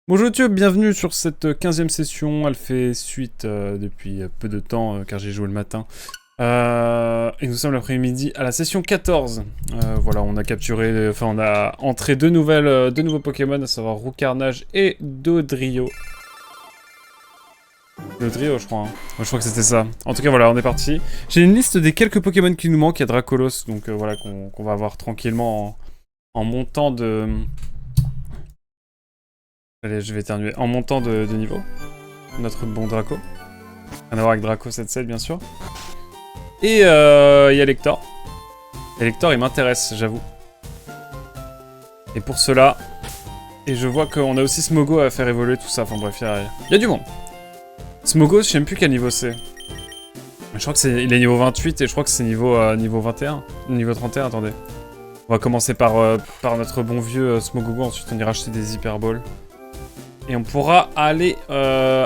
Bonjour YouTube, bienvenue sur cette 15e session. Elle fait suite depuis peu de temps car j'ai joué le matin. Et nous sommes l'après-midi à la session 14. Voilà, on a capturé, enfin on a entré deux nouveaux Pokémon, à savoir Roucarnage et Dodrio. Dodrio je crois, hein. Moi, je crois que c'était ça. En tout cas voilà, on est parti. J'ai une liste des quelques Pokémon qui nous manquent, il y a Dracolos, donc voilà, qu'on va avoir tranquillement en montant de... Allez, je vais éternuer. En montant de niveau. Notre bon Draco. Rien à voir avec Draco 7-7, bien sûr. Et il y a Elector. Elector, il m'intéresse, j'avoue. Et pour cela... Et je vois qu'on a aussi Smogo à faire évoluer tout ça. Enfin bref, il y a du monde. Smogo, je sais même plus quel niveau c'est. Je crois que c'est il est niveau 28 et je crois que c'est niveau 21. Niveau 31, attendez. On va commencer par notre bon vieux Smogogo. Ensuite, on ira acheter des Hyper Balls. Et on pourra aller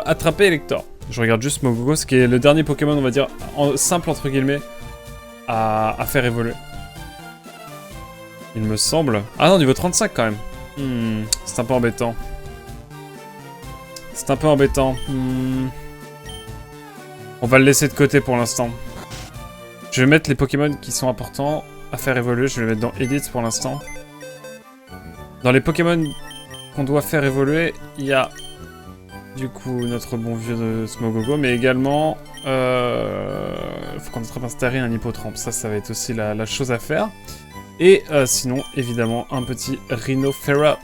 attraper Elector. Je regarde juste Smogogo, ce qui est le dernier Pokémon, on va dire, simple entre guillemets, à faire évoluer. Il me semble... Ah non, niveau 35 quand même. C'est un peu embêtant. C'est un peu embêtant. On va le laisser de côté pour l'instant. Je vais mettre les Pokémon qui sont importants à faire évoluer. Je vais les mettre dans Elite pour l'instant. Dans les Pokémon qu'on doit faire évoluer, il y a du coup notre bon vieux de Smogogo, mais également faut qu'on attrape un Starry et un Hippotrampe. Ça va être aussi la chose à faire. Et sinon, évidemment, un petit Rhinoceros.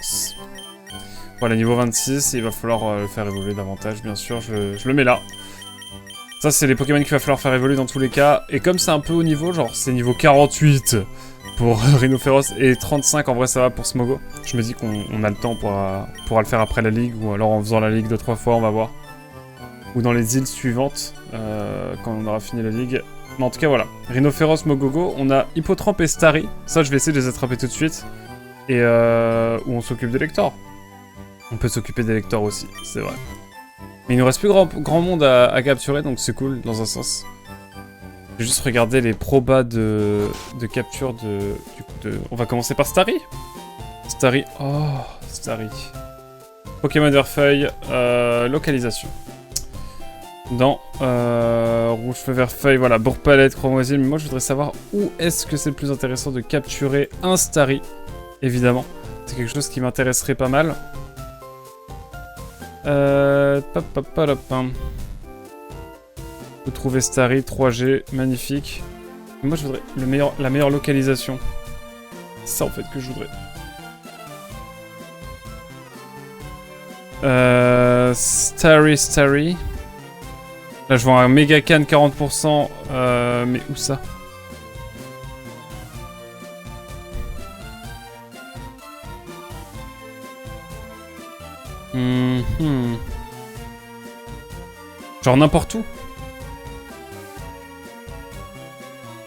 Voilà, niveau 26, il va falloir le faire évoluer davantage, bien sûr, je le mets là. Ça, c'est les Pokémon qu'il va falloir faire évoluer dans tous les cas. Et comme c'est un peu haut niveau, genre c'est niveau 48 pour Rhinoceros et 35 en vrai ça va pour Smogo. Je me dis qu'on a le temps pour le faire après la ligue, ou alors en faisant la ligue 2-3 fois, on va voir. Ou dans les îles suivantes, quand on aura fini la ligue. Mais en tout cas voilà, Rhinoceros, Mogogo, on a Hippotrampe et Starry. Ça je vais essayer de les attraper tout de suite. Et où on s'occupe d'Elector. On peut s'occuper d'Elector aussi, c'est vrai. Mais il nous reste plus grand monde à capturer, donc c'est cool dans un sens. Je vais juste regarder les probas de capture On va commencer par Starry. Starry. Oh, Starry. Pokémon Verfeuille. Localisation. Dans Rouge Feu Verfeuille, voilà, Bourg-Palette, Chromoisile. Mais moi, je voudrais savoir où est-ce que c'est le plus intéressant de capturer un Starry. Évidemment. C'est quelque chose qui m'intéresserait pas mal. Vous trouvez Starry, 3G, magnifique. Moi, je voudrais la meilleure localisation. C'est ça, en fait, que je voudrais. Starry. Là, je vois un méga can 40%. Mais où ça? Genre n'importe où?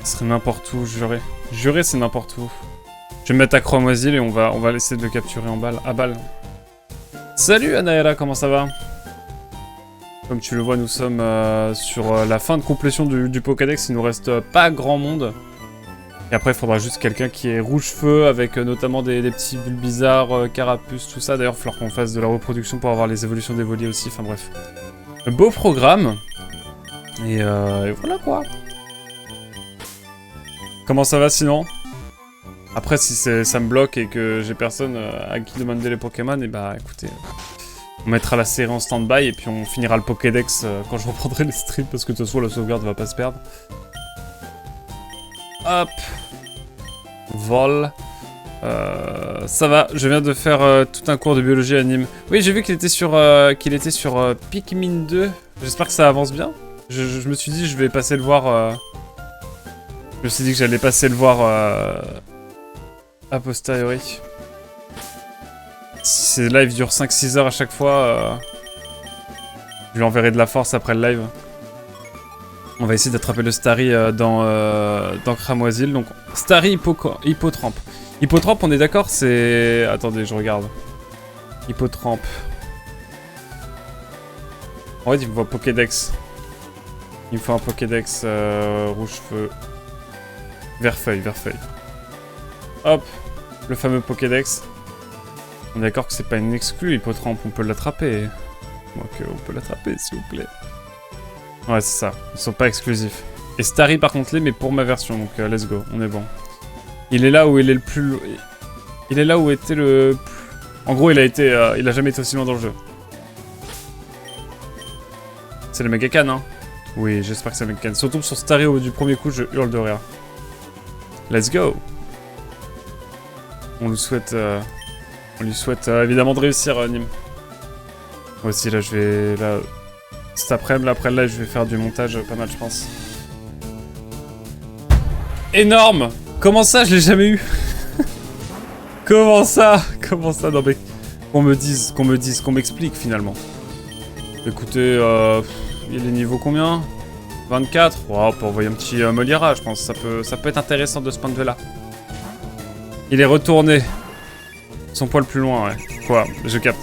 Ce serait n'importe où, juré. Juré, c'est n'importe où. Je vais me mettre à Chromoisile et on va essayer de le capturer à balle. Salut Anaela, comment ça va? Comme tu le vois, nous sommes sur la fin de complétion du Pokédex. Il nous reste pas grand monde. Et après, il faudra juste quelqu'un qui est rouge-feu avec notamment des petits bulles bizarres, carapuces, tout ça. D'ailleurs, il va falloir qu'on fasse de la reproduction pour avoir les évolutions d'Evoli aussi. Enfin bref. Un beau programme. Et voilà quoi. Comment ça va sinon? Après, si ça me bloque et que j'ai personne à qui demander les Pokémon, et bah écoutez, on mettra la série en stand-by et puis on finira le Pokédex quand je reprendrai les streams parce que de toute façon la sauvegarde va pas se perdre. Hop. Vol. Ça va, je viens de faire tout un cours de biologie à Nîmes. Oui, j'ai vu qu'il était sur Pikmin 2. J'espère que ça avance bien. Je me suis dit je vais passer le voir. Je me suis dit que j'allais passer le voir a posteriori. Si ces lives durent 5-6 heures à chaque fois, je lui enverrai de la force après le live. On va essayer d'attraper le Starry dans Cramoisil. Donc, Starry Hippotrampe. Hippotrampe, on est d'accord, c'est... Attendez, je regarde. Hippotrampe. En fait, il me faut un Pokédex. Il me faut un Pokédex rouge-feu. Verfeuille. Hop, le fameux Pokédex. On est d'accord que c'est pas une exclue, Hippotrampe, on peut l'attraper. Donc on peut l'attraper, s'il vous plaît. Ouais, c'est ça. Ils sont pas exclusifs. Et Starry, par contre, l'est, mais pour ma version. Donc let's go, on est bon. Il est là où il est le plus... Il est là où était le... En gros, il a jamais été aussi loin dans le jeu. C'est le Megacan, hein? Oui, j'espère que c'est le Megacan. Surtout sur Starry, au bout du premier coup, je hurle de rire. Let's go! On lui souhaite... évidemment de réussir, Nîmes. Moi aussi, là, je vais... Là, cet après-midi, après là, je vais faire du montage pas mal, je pense. Énorme! Comment ça, je l'ai jamais eu? Comment ça? Comment ça? Non mais... Qu'on m'explique, finalement. Écoutez, il est niveau combien? 24? Oh, pour envoyer un petit Moliera, je pense. Ça peut être intéressant de ce point de vue-là. Il est retourné. Son poil plus loin, ouais. Quoi? Je capte.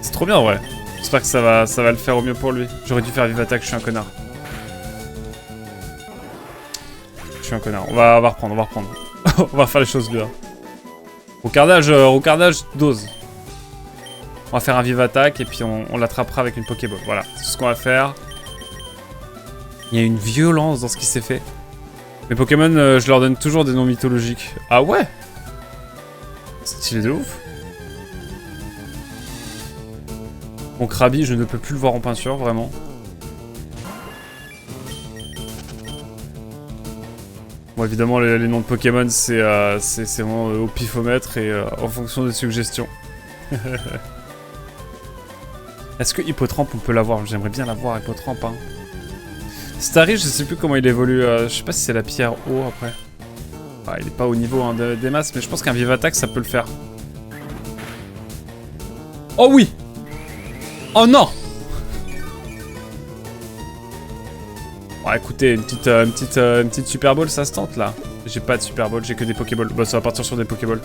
C'est trop bien, en vrai. J'espère que ça va le faire au mieux pour lui. J'aurais dû faire Vive Attaque, je suis un connard. Je suis un connard. On va reprendre. On va faire les choses bien. Rocardage, dose. On va faire un Vive Attaque et puis on l'attrapera avec une Pokéball. Voilà, c'est ce qu'on va faire. Il y a une violence dans ce qui s'est fait. Mes Pokémon, je leur donne toujours des noms mythologiques. Ah ouais? Stylé de ouf. Bon, Krabi, je ne peux plus le voir en peinture, vraiment. Bon, évidemment, les noms de Pokémon, c'est vraiment au pifomètre et en fonction des suggestions. Est-ce que Hippotrampe, on peut l'avoir? J'aimerais bien l'avoir, Hippotrampe, hein. Starry, je sais plus comment il évolue. Je sais pas si c'est la pierre eau, après. Ah, il est pas au niveau hein, des masses, mais je pense qu'un Vive Attaque, ça peut le faire. Oh oui! Oh non! Bon, écoutez, une petite Super Ball, ça se tente, là. J'ai pas de Super Ball, j'ai que des Pokéballs. Bah, ça va partir sur des Pokéballs.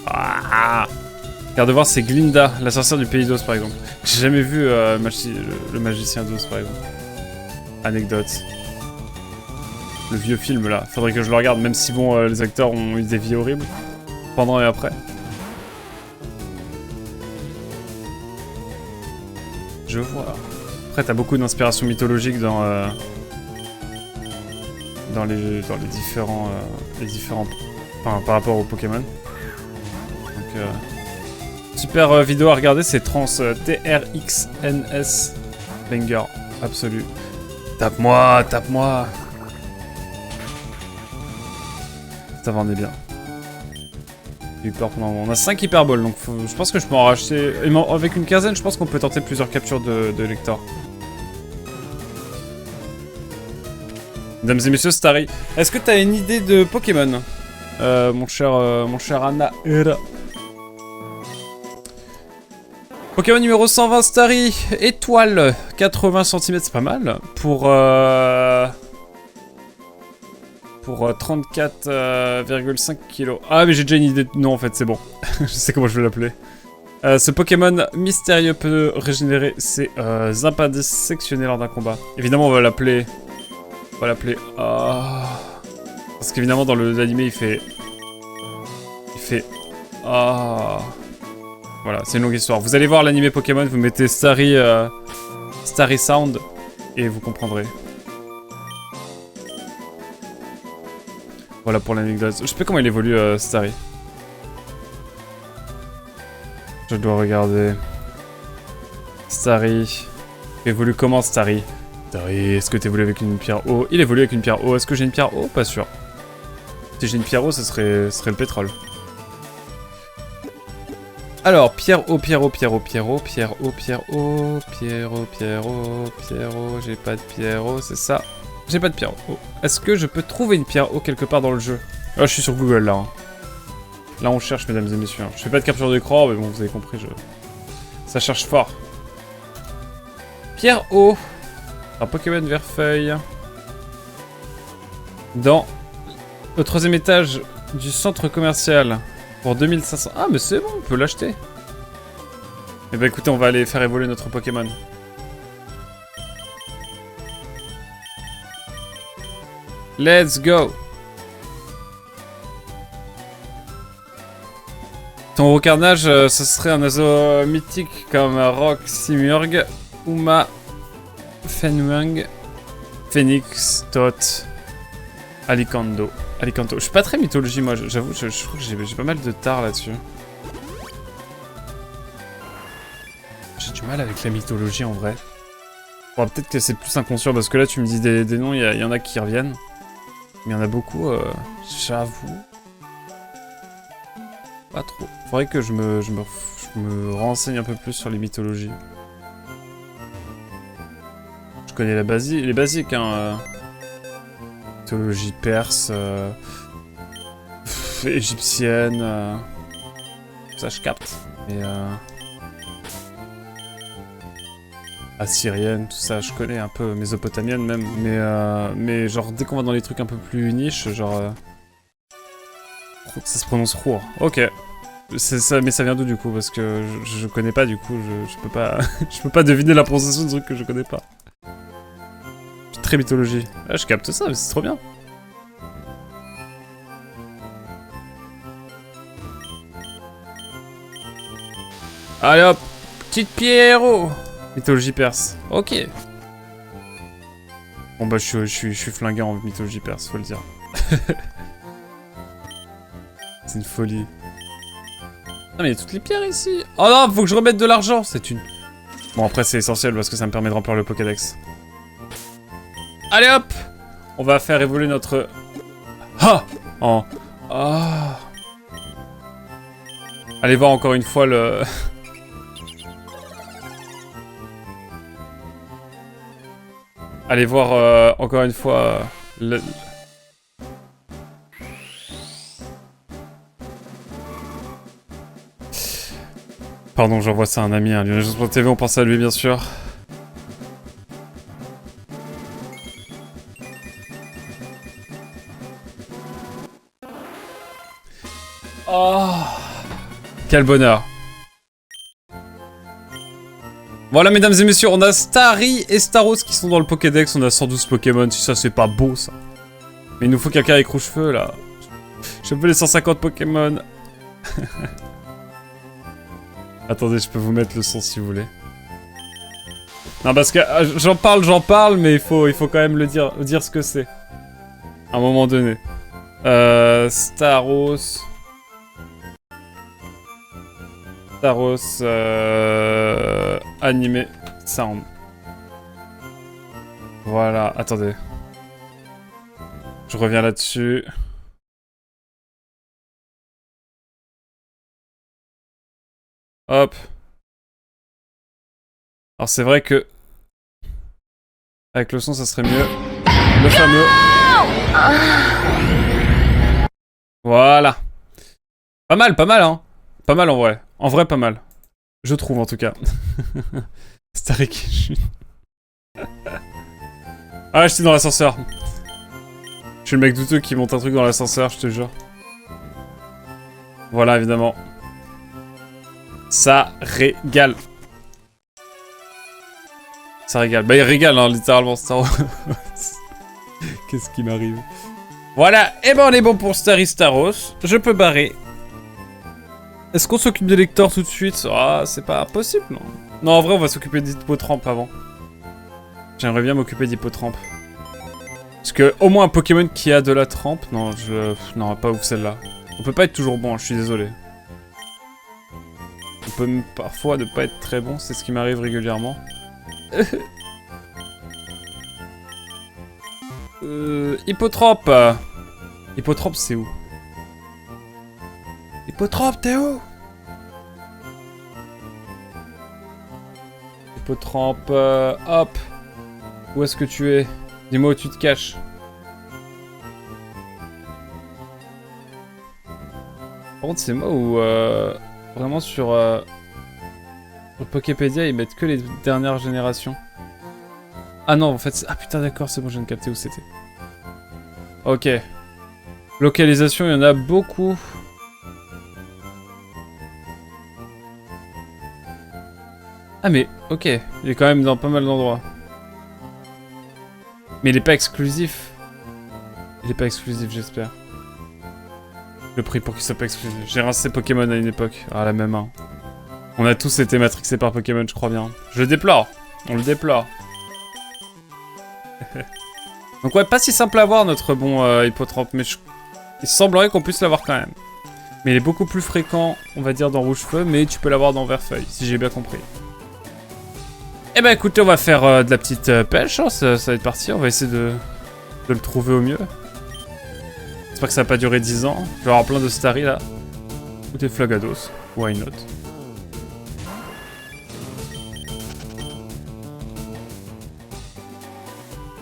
Ah! Regarde de voir, c'est Glinda, la sorcière du pays d'Oz, par exemple. J'ai jamais vu le magicien d'Oz, par exemple. Anecdote. Le vieux film, là. Faudrait que je le regarde, même si, bon, les acteurs ont eu des vies horribles. Pendant et après. Je vois. Après, t'as beaucoup d'inspiration mythologique dans les différents... Enfin, par rapport aux Pokémon. Donc, super vidéo à regarder, c'est Trans, TRXNS. Banger, absolu. Tape-moi, tape-moi. Ça va, on est bien. J'ai eu peur pendant un moment. On a 5 Hyperballs, donc je pense que je peux en racheter. Avec une quinzaine, je pense qu'on peut tenter plusieurs captures de Lector. Mesdames et messieurs, Starry, est-ce que t'as une idée de Pokémon mon cher Anna. Pokémon numéro 120, Starry, étoile, 80 cm, c'est pas mal. Pour 34,5 kg. Ah, mais j'ai déjà une idée. Non, en fait, c'est bon. Je sais comment je vais l'appeler. Ce Pokémon mystérieux peut régénérer ses impendices sectionnés lors d'un combat. Évidemment, on va l'appeler... Parce qu'évidemment, dans l'anime, il fait... Voilà, c'est une longue histoire. Vous allez voir l'anime Pokémon, vous mettez Starry Sound, et vous comprendrez. Voilà pour l'anecdote. Je sais pas comment il évolue, Starry. Je dois regarder. Starry. Il évolue comment, Starry? Starry, est-ce que tu évolues avec une pierre eau? Il évolue avec une pierre eau. Est-ce que j'ai une pierre eau? Pas sûr. Si j'ai une pierre eau, ce serait le pétrole. Alors, pierre eau, pierre eau, pierre eau, pierre eau, pierre eau, pierre eau, pierre eau, pierre eau, pierre eau, j'ai pas de pierre eau, c'est ça. J'ai pas de pierre eau. Est-ce que je peux trouver une pierre eau quelque part dans le jeu? Ah, je suis sur Google là. Hein. Là, on cherche, mesdames et messieurs. Je fais pas de capture d'écran, mais bon, vous avez compris, ça cherche fort. Pierre eau. Un Pokémon vert feuille. Dans le 3e étage du centre commercial. Pour 2500. Ah, mais c'est bon, on peut l'acheter. Eh ben écoutez, on va aller faire évoluer notre Pokémon. Let's go. Ton recarnage, ce serait un oiseau mythique comme Rock, Simurgh, Uma, Fenwang, Phoenix, Tot, Alicanto. Je suis pas très mythologie, moi, j'avoue, je trouve que j'ai pas mal de tard là-dessus. J'ai du mal avec la mythologie en vrai. Bon, peut-être que c'est plus inconscient parce que là, tu me dis des noms, il y en a qui reviennent. Mais il y en a beaucoup, j'avoue. Pas trop. Faudrait que je me renseigne un peu plus sur les mythologies. Je connais les basiques, hein. Mythologie perse, égyptienne, ça je capte. Mais assyrienne, tout ça, je connais un peu, mésopotamienne même. Mais genre dès qu'on va dans les trucs un peu plus niches, genre ça se prononce Rour. Ok. Ça, mais ça vient d'où du coup? Parce que je connais pas du coup, je peux pas je peux pas deviner la prononciation de trucs que je connais pas. Je suis très mythologie. Ah, je capte ça, mais c'est trop bien. Allez hop, petite pierrot. Mythologie perse. Ok. Bon bah je suis flingué en mythologie perse, faut le dire. C'est une folie. Ah mais il y a toutes les pierres ici. Oh non, faut que je remette de l'argent, c'est une... Bon après c'est essentiel parce que ça me permet de remplir le Pokédex. Allez hop. On va faire évoluer notre... Ah en... Ah. Allez voir encore une fois le... Allez voir encore une fois le... Pardon, j'envoie ça à un ami, hein. Lionel Jospin TV, on pense à lui bien sûr. Oh, quel bonheur. Voilà mesdames et messieurs, on a Starry et Staros qui sont dans le Pokédex, on a 112 Pokémon, si ça c'est pas beau ça. Mais il nous faut quelqu'un avec rouge-feu là. Je veux les 150 Pokémon. Attendez, je peux vous mettre le son si vous voulez. Non parce que j'en parle, mais il faut quand même le dire ce que c'est. À un moment donné. Staros, animé sound. Voilà, attendez. Je reviens là-dessus. Hop. Alors c'est vrai que... Avec le son, ça serait mieux. Le fameux... Voilà. Pas mal, hein. Pas mal en vrai. En vrai, pas mal. Je trouve en tout cas. Starry qui chute. Ah, j'étais dans l'ascenseur. Je suis le mec douteux qui monte un truc dans l'ascenseur, je te jure. Voilà, évidemment. Ça régale. Ça régale. Bah, il régale, hein, littéralement, Star Wars. Qu'est-ce qui m'arrive? Voilà, et ben on est bon pour Starry Staros. Je peux barrer. Est-ce qu'on s'occupe de Lector tout de suite? Ah, c'est pas possible, non. Non, en vrai, on va s'occuper d'Hippotrampe avant. J'aimerais bien m'occuper d'Hippotrampe. Parce que, au moins un Pokémon qui a de la trempe. Non, non, pas ouf celle-là. On peut pas être toujours bon, je suis désolé. On peut même parfois ne pas être très bon, c'est ce qui m'arrive régulièrement. Hippotrampe. Hippotrampe, c'est où? Hippotrampe, t'es où? Hippotrampe, hop. Où est-ce que tu es? Dis-moi où tu te caches. Par contre, c'est moi où vraiment sur le Poképédia, ils mettent que les dernières générations. Ah non, en fait, ah putain, d'accord, c'est bon, je viens de capter où c'était. Ok. Localisation, il y en a beaucoup. Ah mais, ok, il est quand même dans pas mal d'endroits. Mais il est pas exclusif. Il est pas exclusif, j'espère. Le prix pour qu'il soit pas exclusif. J'ai rincé Pokémon à une époque. Ah, la même main. On a tous été matrixés par Pokémon, je crois bien. Je le déplore. On le déplore. Donc ouais, pas si simple à voir notre bon Hippotrampe, mais il semblerait qu'on puisse l'avoir quand même. Mais il est beaucoup plus fréquent, on va dire, dans Rouge-Feu, mais tu peux l'avoir dans Vert-Feuille, si j'ai bien compris. Eh ben écoutez, on va faire de la petite pêche, hein, ça va être parti, on va essayer de le trouver au mieux. J'espère que ça va pas durer 10 ans. Je vais avoir plein de Starry là. Ou des Flagados, why not.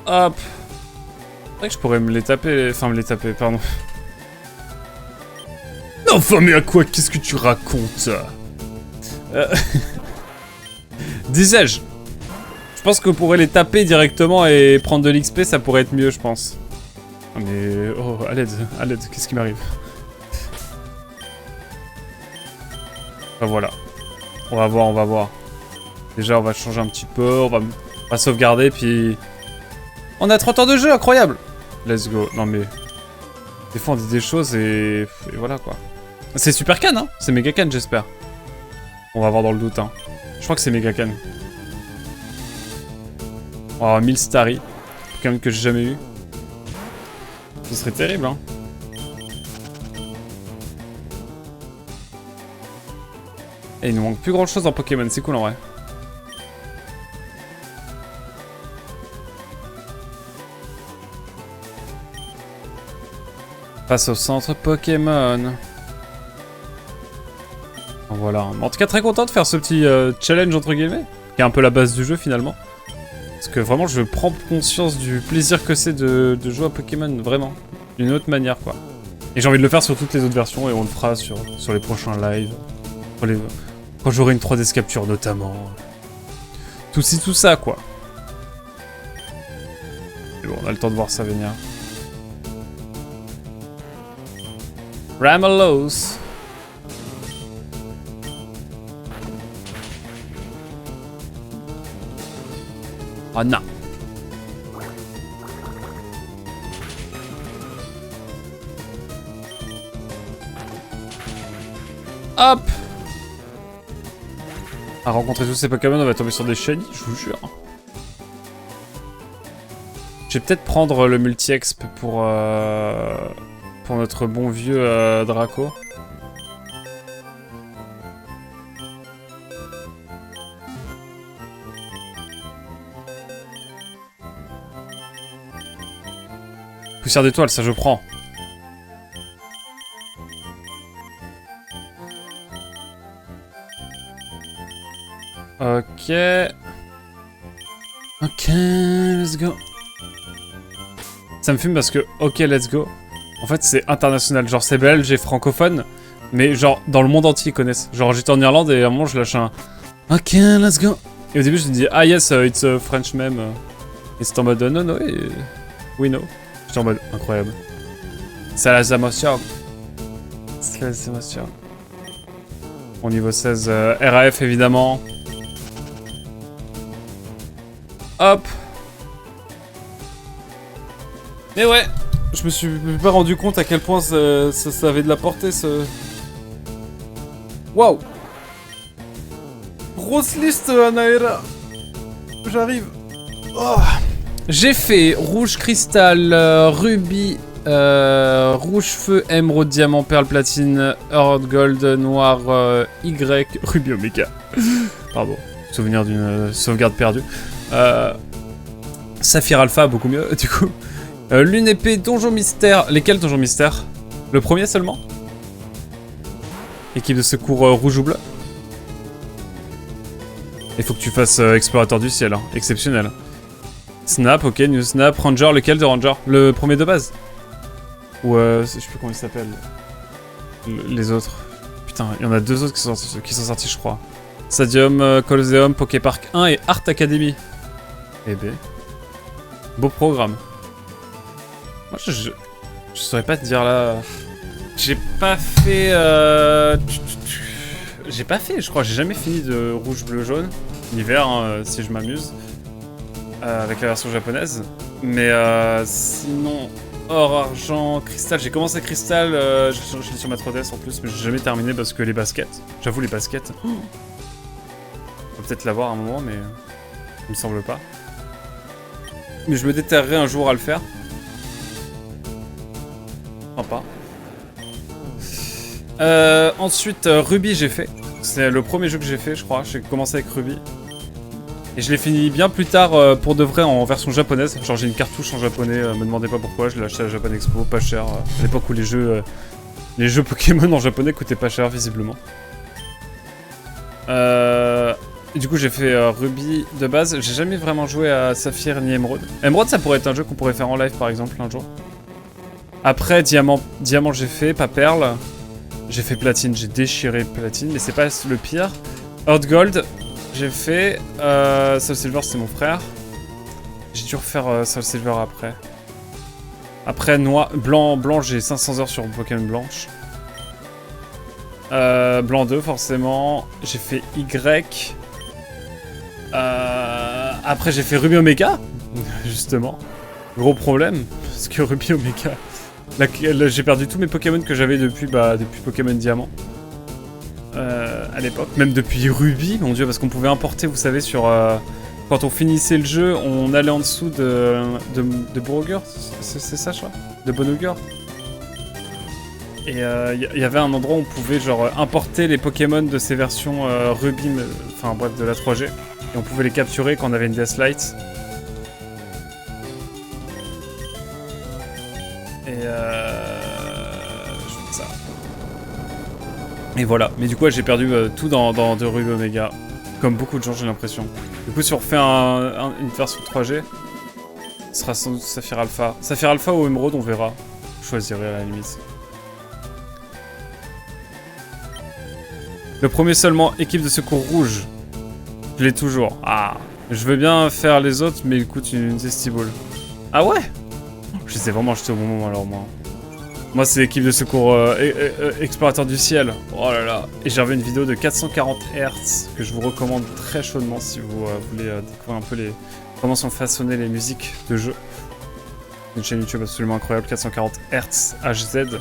Hop. C'est vrai que je pourrais me les taper, enfin me les taper, pardon. Enfin mais à quoi? Qu'est-ce que tu racontes? Disais-je. Je pense qu'on pourrait les taper directement et prendre de l'XP, ça pourrait être mieux, je pense. Mais... oh, à l'aide, qu'est-ce qui m'arrive? Enfin, voilà. On va voir. Déjà, on va changer un petit peu, on va sauvegarder, puis... On a 30 heures de jeu, incroyable! Let's go. Non mais... Des fois, on dit des choses et voilà, quoi. C'est Super Can, hein? C'est Mega Can, j'espère. On va avoir dans le doute, hein. Je crois que c'est Mega Can. On va avoir 1000 Starry. Pokémon que j'ai jamais eu. Ce serait terrible, hein. Et il nous manque plus grand chose en Pokémon, c'est cool en vrai. Passe au centre Pokémon. Voilà. En tout cas, très content de faire ce petit challenge entre guillemets, qui est un peu la base du jeu finalement. Parce que vraiment, je prends conscience du plaisir que c'est de jouer à Pokémon, vraiment. D'une autre manière, quoi. Et j'ai envie de le faire sur toutes les autres versions, et on le fera sur les prochains lives. Quand j'aurai une 3DS capture, notamment. Tout ci, tout ça, quoi. Et bon, on a le temps de voir ça venir. Ramalos. Oh non. Hop. À rencontrer tous ces Pokémon, on va tomber sur des shiny, je vous jure. Je vais peut-être prendre le multi-exp pour notre bon vieux Draco. Poussière d'étoile, ça je prends. Ok. Ok, let's go. Ça me fume parce que, ok, let's go. En fait, c'est international. Genre, c'est belge et francophone. Mais genre, dans le monde entier, ils connaissent. Genre, j'étais en Irlande et à un moment, je lâche un... Ok, let's go. Et au début, je me dis, ah yes, it's a French meme. Et c'était en mode, non, non, we know. J'étais en mode, incroyable. C'est la émotions. C'est les émotions. Au niveau 16, RAF, évidemment. Hop. Mais ouais, je me suis pas rendu compte à quel point ça avait de la portée, ce... Waouh. Grosse liste, Anaera. J'arrive. Oh. J'ai fait rouge cristal, rubis, rouge feu, émeraude, diamant, perle, platine, earth gold, noir, Y, rubis oméga. Pardon, souvenir d'une sauvegarde perdue. Saphir alpha, beaucoup mieux, du coup. Lune épée, donjon mystère. Lesquels donjon mystère? Le premier seulement? Équipe de secours rouge ou bleu? Il faut que tu fasses explorateur du ciel, hein. Exceptionnel. Snap, ok, New Snap. Ranger, lequel de Ranger? Le premier de base? Ou je sais plus comment il s'appelle. Les autres. Putain, il y en a deux autres qui sont sortis, je crois. Stadium, Colosseum, Poképark 1 et Art Academy. Eh ben. Beau programme. Moi, je saurais pas te dire là. J'ai pas fait. J'ai pas fait, je crois. J'ai jamais fini de rouge, bleu, jaune. L'hiver, hein, si je m'amuse. Avec la version japonaise. Mais sinon, Or, argent, cristal. J'ai commencé cristal, je l'ai sur ma 3DS en plus, mais j'ai jamais terminé parce que les baskets. J'avoue, les baskets. On peut peut-être l'avoir à un moment, mais il me semble pas. Mais je me déterrerai un jour à le faire. Sympa. Ensuite, Ruby, j'ai fait. C'est le premier jeu que j'ai fait, je crois. J'ai commencé avec Ruby. Et je l'ai fini bien plus tard pour de vrai en version japonaise. Genre j'ai une cartouche en japonais, me demandez pas pourquoi, je l'ai acheté à la Japan Expo, pas cher. À l'époque où les jeux Pokémon en japonais coûtaient pas cher visiblement. Et du coup j'ai fait Ruby de base. J'ai jamais vraiment joué à Saphir ni Emerald. Emerald ça pourrait être un jeu qu'on pourrait faire en live par exemple un jour. Après Diamant j'ai fait, pas Perle. J'ai fait Platine, j'ai déchiré Platine, mais c'est pas le pire. Heart Gold. J'ai fait Soul Silver, c'est mon frère. J'ai dû refaire Soul Silver après. Après Blanc, j'ai 500 heures sur Pokémon Blanche. Blanc 2 forcément. J'ai fait Y. Après j'ai fait Ruby Omega. Justement. Gros problème. Parce que Ruby Omega. Là, j'ai perdu tous mes Pokémon que j'avais depuis Pokémon Diamant. À l'époque, même depuis Ruby, mon dieu, parce qu'on pouvait importer, vous savez, sur... quand on finissait le jeu, on allait en dessous de Beauregard, c'est ça, je crois, de Bonogure. Et il y avait un endroit où on pouvait, genre, importer les Pokémon de ces versions Ruby, enfin bref, de la 3G. Et on pouvait les capturer quand on avait une DS Lite. Et je fais ça. Et voilà, mais du coup j'ai perdu tout dans de Ruby Omega, comme beaucoup de gens j'ai l'impression. Du coup si on refait une version 3G, ce sera sans doute Saphir Alpha. Saphir Alpha ou Emerald, on verra. Je choisirai à la limite. Le premier seulement, équipe de secours rouge. Je l'ai toujours. Ah, je veux bien faire les autres, mais il coûte une Zestiball. Ah ouais? Je les ai vraiment achetés au bon moment alors moi. Moi c'est l'équipe de secours explorateur du ciel. Oh là là. Et j'avais une vidéo de 440 Hz que je vous recommande très chaudement si vous voulez découvrir un peu comment sont façonnées les musiques de jeu. Une chaîne YouTube absolument incroyable, 440 Hz HZ.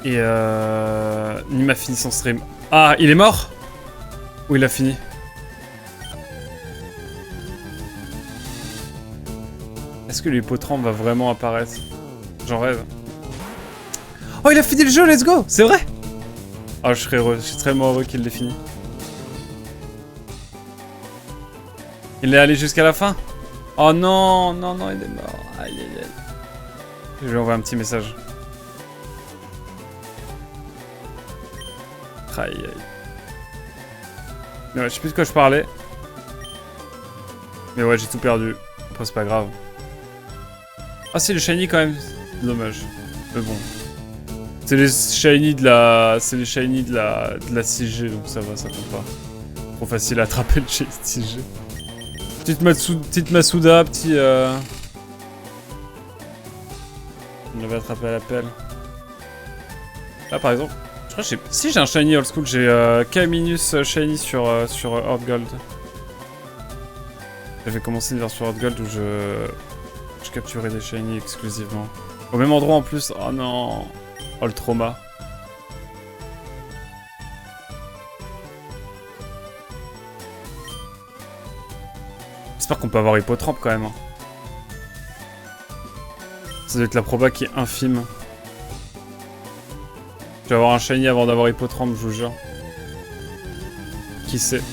Et Nim a fini son stream. Ah, il est mort? Ou il a fini? Est-ce que l'hippotrampe va vraiment apparaître? J'en rêve. Oh, il a fini le jeu, let's go! C'est vrai! Ah, je serais heureux, je suis très heureux qu'il l'ait fini. Il est allé jusqu'à la fin? Oh non, non, non, il est mort. Aïe, aïe, aïe. Je lui envoie un petit message. Aïe, aïe. Mais ouais, je sais plus de quoi je parlais. Mais ouais, j'ai tout perdu. Après, c'est pas grave. Ah, c'est le shiny quand même. Dommage. Mais bon. C'est les shiny de la 6G, donc ça va, ça compte pas. Trop facile à attraper le 6G. Petite Masuda, petit... On l'avait attrapé à la pelle. Là par exemple, je crois que si j'ai un shiny old school, j'ai K-Minus shiny sur Heart Gold. J'avais commencé une version Heart Gold où je capturais des shiny exclusivement. Au même endroit en plus, oh non. Oh le trauma. J'espère qu'on peut avoir Hippotrampe quand même. Hein. Ça doit être la proba qui est infime. Je vais avoir un shiny avant d'avoir Hippotrampe, je vous jure. Qui sait?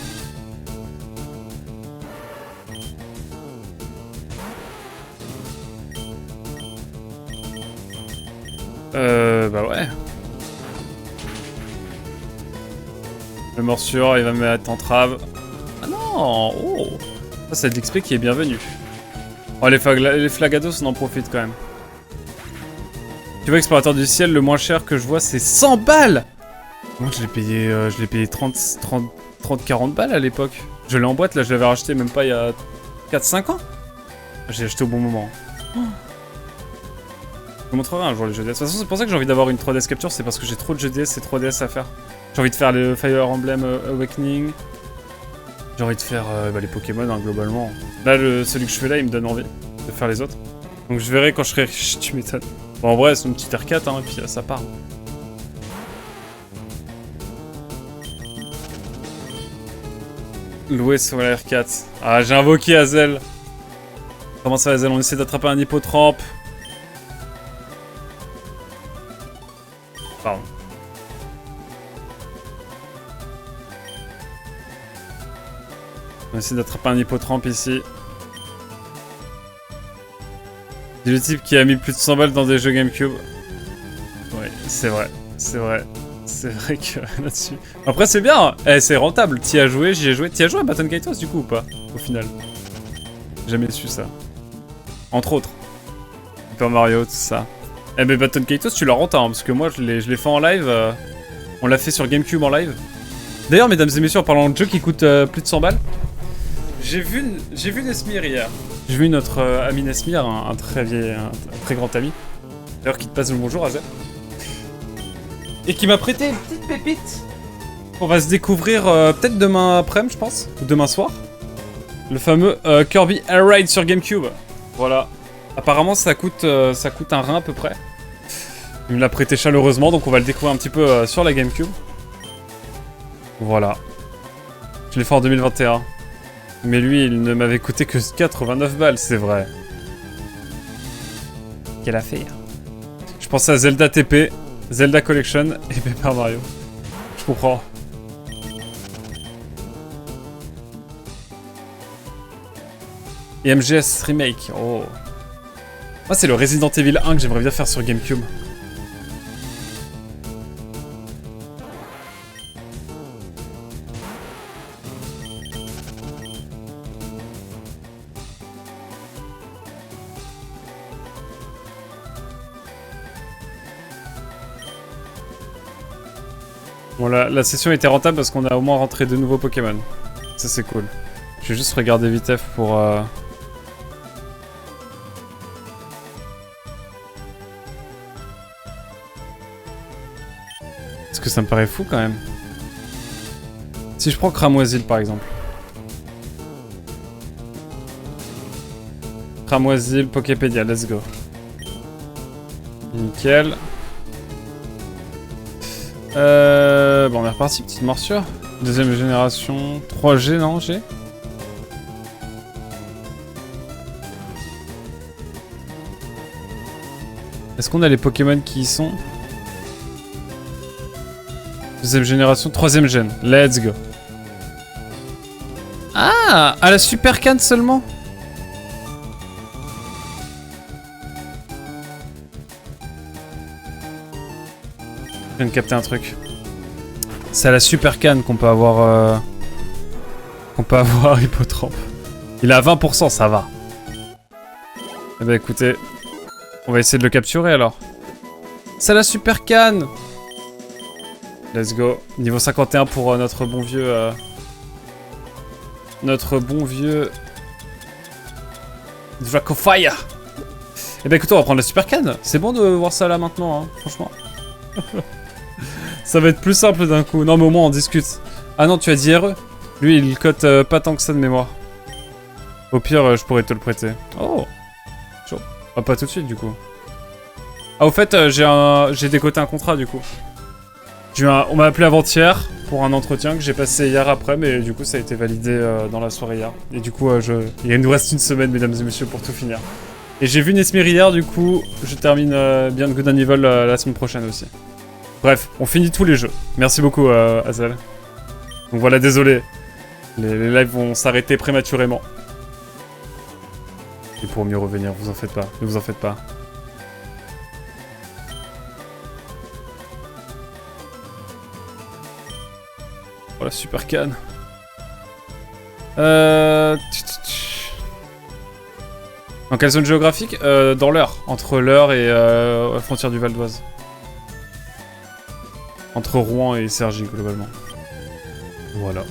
Bah ouais. Le morsure, il va me mettre en trave. Ah non! Oh! Ça, c'est de l'XP qui est bienvenu. Oh, les Flagados, on en profite quand même. Tu vois, explorateur du ciel, le moins cher que je vois, c'est 100 balles! Moi, je l'ai payé 30-40 balles à l'époque. Je l'ai en boîte, là, je l'avais racheté même pas il y a 4-5 ans. J'ai acheté au bon moment. Oh. Je vous montrerai un jour les jeux DS. De toute façon, c'est pour ça que j'ai envie d'avoir une 3DS Capture, c'est parce que j'ai trop de jeux DS et 3DS à faire. J'ai envie de faire le Fire Emblem Awakening. J'ai envie de faire les Pokémon, hein, globalement. Là, celui que je fais là, il me donne envie de faire les autres. Donc je verrai quand je serai riche, tu m'étonnes. Bon, en vrai, c'est une petite R4, hein, et puis ça part. Louer sur la R4. Ah, j'ai invoqué Hazel. Comment ça, Hazel? On essaie d'attraper un hippotrampe. Pardon. On essaie d'attraper un hippotrampe ici. C'est le type qui a mis plus de 100 balles dans des jeux GameCube. Ouais, c'est vrai. C'est vrai. C'est vrai que là-dessus... Après, c'est bien. Eh, c'est rentable. T'y as joué, j'y ai joué. T'y as joué à Baton Kaitos, du coup, ou pas? Au final. Jamais su ça. Entre autres. Super Mario, tout ça. Eh, mais Baton Kaitos, tu l'as rentable, hein, parce que moi, je l'ai fait en live. On l'a fait sur GameCube en live. D'ailleurs, mesdames et messieurs, en parlant de jeux qui coûtent plus de 100 balles, j'ai vu Nesmir hier. J'ai vu notre ami Nesmir, un très grand ami. D'ailleurs, qui te passe le bonjour, Azel. Et qui m'a prêté une petite pépite. On va se découvrir peut-être demain après-midi, je pense. Ou demain soir. Le fameux Kirby Air Ride sur GameCube. Voilà. Apparemment, ça coûte un rein à peu près. Il me l'a prêté chaleureusement, donc on va le découvrir un petit peu sur la GameCube. Voilà. Je l'ai fait en 2021. Mais lui, il ne m'avait coûté que 89 balles, c'est vrai. Quelle affaire. Je pensais à Zelda TP, Zelda Collection et Paper Mario. Je comprends. Et MGS Remake, oh. Moi, c'est le Resident Evil 1 que j'aimerais bien faire sur GameCube. Bon, la session était rentable parce qu'on a au moins rentré de nouveaux Pokémon. Ça, c'est cool. Je vais juste regarder vite fait pour... Parce que ça me paraît fou, quand même. Si je prends Cramoisil, par exemple. Cramoisil, Poképédia, let's go. Nickel. Bon, on est reparti, petite morsure. Deuxième génération. 3G, non, G? Est-ce qu'on a les Pokémon qui y sont? Deuxième génération, troisième gène. Let's go. Ah, à la Super Can seulement? Je viens de capter un truc. C'est à la Super Can qu'on peut avoir... Hippotrampe. Il est à 20%, ça va. Eh ben écoutez, on va essayer de le capturer alors. C'est à la Super Can. Let's go. Niveau 51 pour notre bon vieux... Dracofire. Eh ben écoutez, on va prendre la Super Can. C'est bon de voir ça là maintenant, hein, franchement. Ça va être plus simple d'un coup. Non mais au moins on discute. Ah non, tu as dit RE. Lui il cote pas tant que ça de mémoire. Au pire je pourrais te le prêter. Oh chaud. Ah pas tout de suite du coup. Ah au fait j'ai décoté un contrat du coup. On m'a appelé avant-hier pour un entretien que j'ai passé hier après, mais du coup ça a été validé dans la soirée hier. Et du coup il nous reste une semaine mesdames et messieurs pour tout finir. Et j'ai vu Nesmir hier, du coup je termine Beyond Good and Evil la semaine prochaine aussi. Bref, on finit tous les jeux. Merci beaucoup, Hazel. Donc voilà, désolé. Les lives vont s'arrêter prématurément. Et pour mieux revenir, vous en faites pas. Ne vous en faites pas. Voilà, Super Can. Dans quelle zone géographique? Dans l'Eure. Entre l'Eure et la frontière du Val d'Oise. Entre Rouen et Cergy, globalement. Voilà.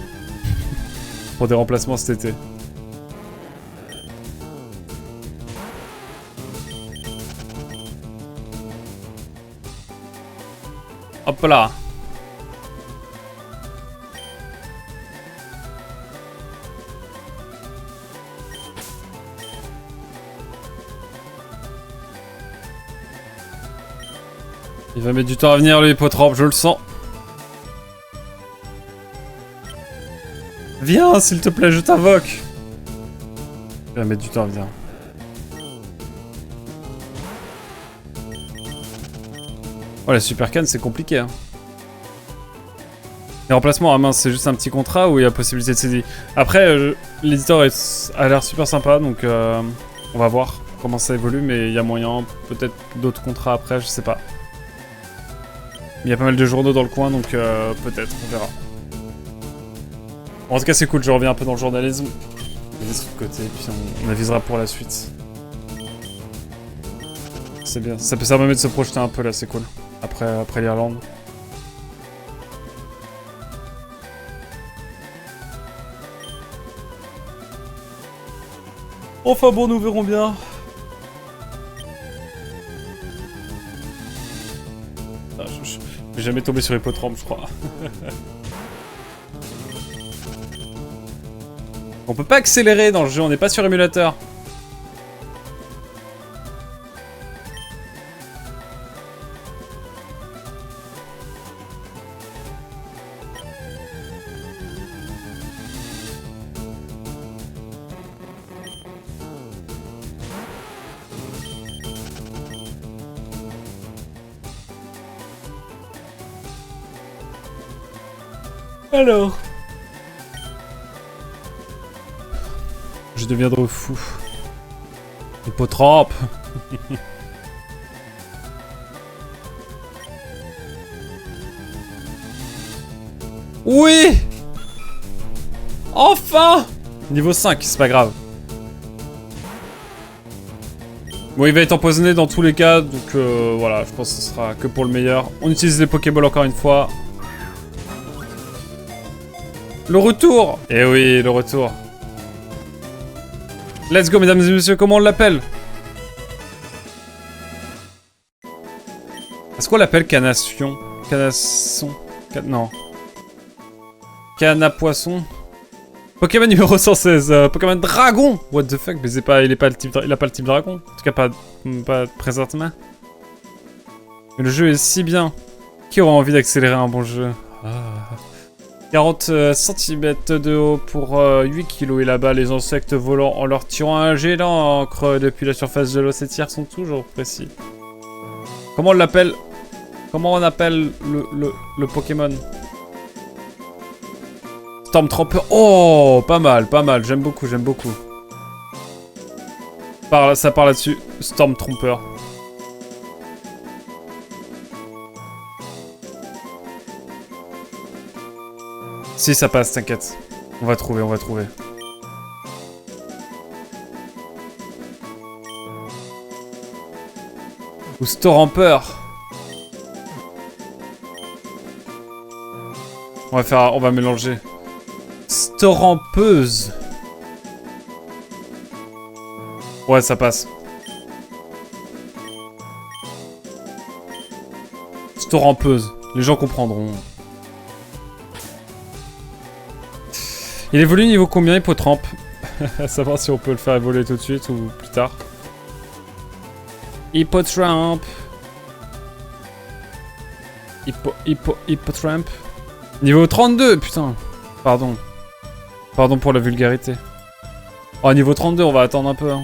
Pour des remplacements cet été. Hop là. Il va mettre du temps à venir, le Hippotrope, je le sens. Viens, s'il te plaît, je t'invoque. Il va mettre du temps à venir. Oh, la Super Canne, c'est compliqué, hein. Les remplacements, ah mince, c'est juste un petit contrat où il y a possibilité de CDI. Après, l'éditeur a l'air super sympa, donc on va voir comment ça évolue, mais il y a moyen, peut-être d'autres contrats après, je sais pas. Il y a pas mal de journaux dans le coin, donc peut-être, on verra. Bon, en tout cas, c'est cool, je reviens un peu dans le journalisme. Je vais laisser de côté, puis on avisera pour la suite. C'est bien, ça permet de se projeter un peu là, c'est cool. Après l'Irlande. Enfin bon, nous verrons bien. Ah, je vais jamais tomber sur Hippotrope, je crois. On peut pas accélérer dans le jeu, on n'est pas sur émulateur. Alors, je deviendrai fou. Hippotrope. Oui. Enfin. Niveau 5, c'est pas grave. Bon, il va être empoisonné dans tous les cas, donc voilà, je pense que ce sera que pour le meilleur. On utilise les Pokéballs encore une fois. Le retour! Eh oui, le retour. Let's go, mesdames et messieurs, comment on l'appelle? Est-ce qu'on l'appelle canassion? Canasson? Non. Canapoisson? Pokémon numéro 116, Pokémon Dragon! What the fuck? Mais il a pas le type dragon. En tout cas, pas présentement. Mais le jeu est si bien. Qui aura envie d'accélérer un bon jeu? 40 cm de haut pour 8 kg et là-bas les insectes volants en leur tirant un jet d'encre depuis la surface de l'eau. Ces tirs sont toujours précis. Comment on l'appelle? Comment on appelle le Pokémon? Stormtrooper. Oh, pas mal, j'aime beaucoup. Ça part là-dessus. Stormtrooper. Si ça passe, t'inquiète. On va trouver. Ou Storamper. On va mélanger. Storampeuse. Ouais, ça passe. Storampeuse. Les gens comprendront. Il évolue niveau combien, Hippotrope? À savoir si on peut le faire évoluer tout de suite ou plus tard. Hippotrope. Hippotrope. Niveau 32, putain. Pardon pour la vulgarité. Oh, niveau 32, on va attendre un peu. Hein.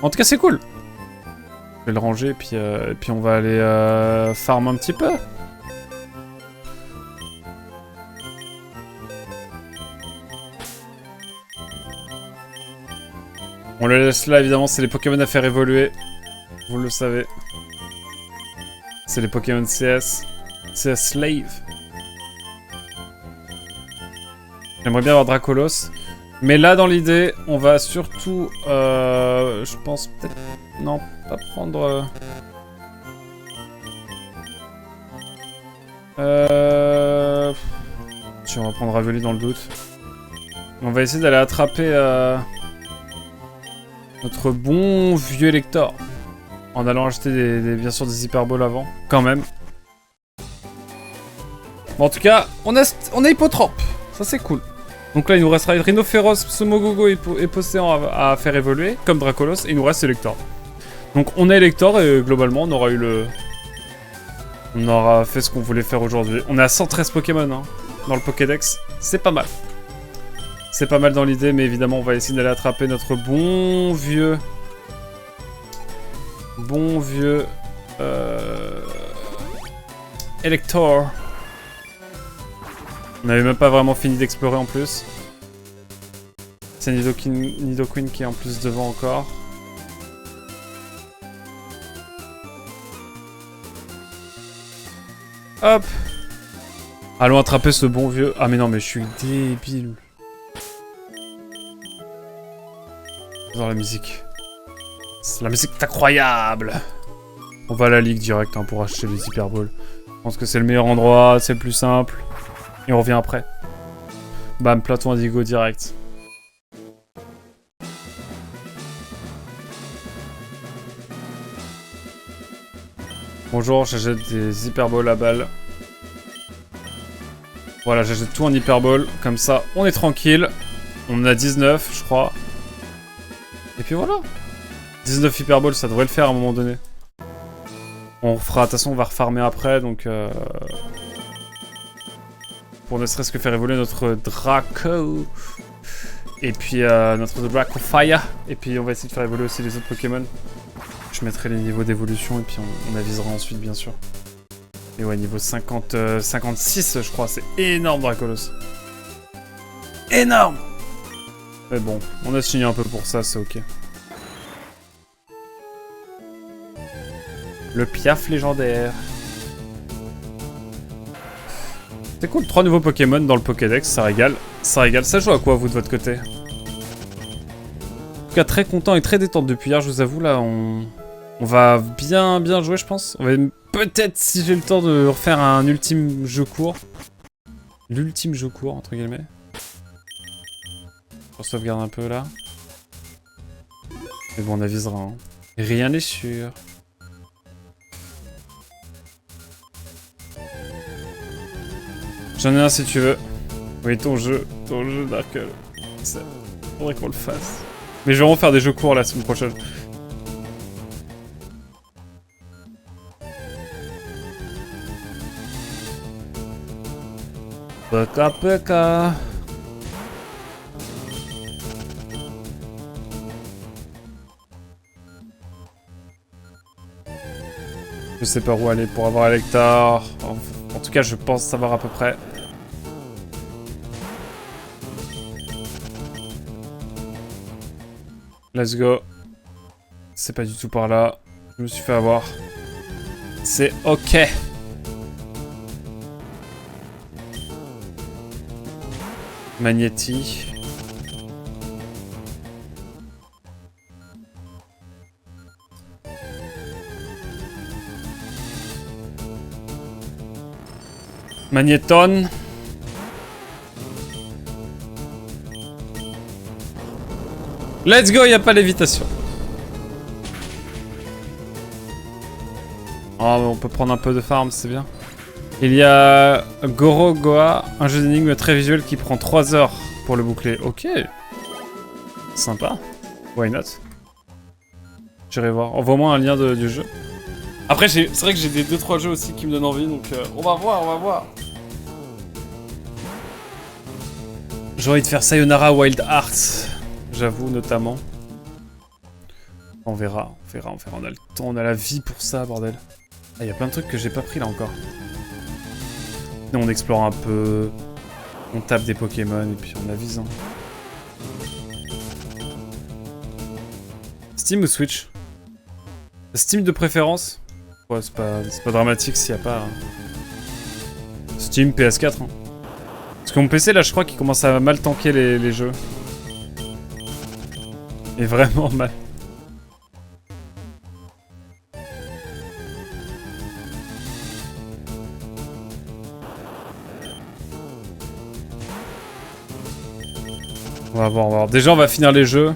En tout cas, c'est cool. Je vais le ranger, et puis on va aller farm un petit peu. On le laisse là, évidemment, c'est les Pokémon à faire évoluer. Vous le savez. C'est les Pokémon CS. CS Slave. J'aimerais bien avoir Dracolos. Mais là, dans l'idée, on va surtout... je pense peut-être... Non, pas prendre... Si, on va prendre Raveli dans le doute. On va essayer d'aller attraper... notre bon vieux Lector. En allant acheter bien sûr des Hyperballs avant. Quand même. Bon, en tout cas, on a Hippotrope. Ça c'est cool. Donc là il nous restera Rhinophéros, Somogogo et Posséant à faire évoluer. Comme Dracolos. Et il nous reste Lector. Donc on est Elector et globalement on aura eu le... On aura fait ce qu'on voulait faire aujourd'hui. On est à 113 Pokémon hein, dans le Pokédex. C'est pas mal. C'est pas mal dans l'idée, mais évidemment on va essayer d'aller attraper notre bon vieux... Elector. On n'avait même pas vraiment fini d'explorer en plus. C'est Nidoqueen qui est en plus devant encore. Hop. Allons attraper ce bon vieux... Ah mais non mais je suis débile. Dans la musique. La musique est incroyable. On va à la ligue direct hein, pour acheter les Hyper Balls. Je pense que c'est le meilleur endroit, c'est le plus simple. Et on revient après. Bam, plateau indigo direct. Bonjour, j'achète des Hyper Balls à balle. Voilà, j'achète tout en Hyper Ball. Comme ça, on est tranquille. On en a 19, je crois. Et puis voilà. 19 Hyper Balls, ça devrait le faire à un moment donné. On fera, de toute façon, on va refarmer après, donc... Pour ne serait-ce que faire évoluer notre Draco. Et puis notre Draco Fire. Et puis on va essayer de faire évoluer aussi les autres Pokémon. Je mettrai les niveaux d'évolution et puis on avisera ensuite, bien sûr. Et ouais, niveau 50, 56, je crois. C'est énorme, Dracolos. Énorme! Mais bon, on a signé un peu pour ça, c'est ok. Le Piaf légendaire. C'est cool, 3 nouveaux Pokémon dans le Pokédex, ça régale. Ça régale. Ça joue à quoi, vous, de votre côté? En tout cas, très content et très détente depuis hier, je vous avoue, là, on va bien jouer, je pense. On va peut-être, si j'ai le temps, de refaire un ultime jeu court. L'ultime jeu court, entre guillemets. On sauvegarde un peu, là. Mais bon, on avisera, hein. Rien n'est sûr. J'en ai un si tu veux. Oui, ton jeu Darkle. Faudrait qu'on le fasse. Mais je vais refaire des jeux courts la semaine prochaine. Peka. Je sais pas où aller pour avoir Electar. En tout cas, je pense savoir à peu près. Let's go. C'est pas du tout par là. Je me suis fait avoir. C'est ok. Magnéti. Magnéton. Let's go, y a pas lévitation. Oh, on peut prendre un peu de farm, c'est bien. Il y a Gorogoa, un jeu d'énigmes très visuel qui prend 3 heures pour le boucler. Ok. Sympa. Why not? J'irai voir. Envoie-moi un lien du jeu. Après, c'est vrai que j'ai des 2-3 jeux aussi qui me donnent envie, donc on va voir. J'ai envie de faire Sayonara Wild Hearts. J'avoue, notamment. On verra. On a le temps, on a la vie pour ça, bordel. Ah, il y a plein de trucs que j'ai pas pris là encore. Et on explore un peu. On tape des Pokémon et puis on avise. Hein. Steam ou Switch? Steam de préférence? Ouais, c'est pas dramatique s'il y a pas... Steam, PS4. Hein. Parce que mon PC, là, je crois qu'il commence à mal tanker les jeux. Et vraiment mal. On va voir. Déjà, on va finir les jeux.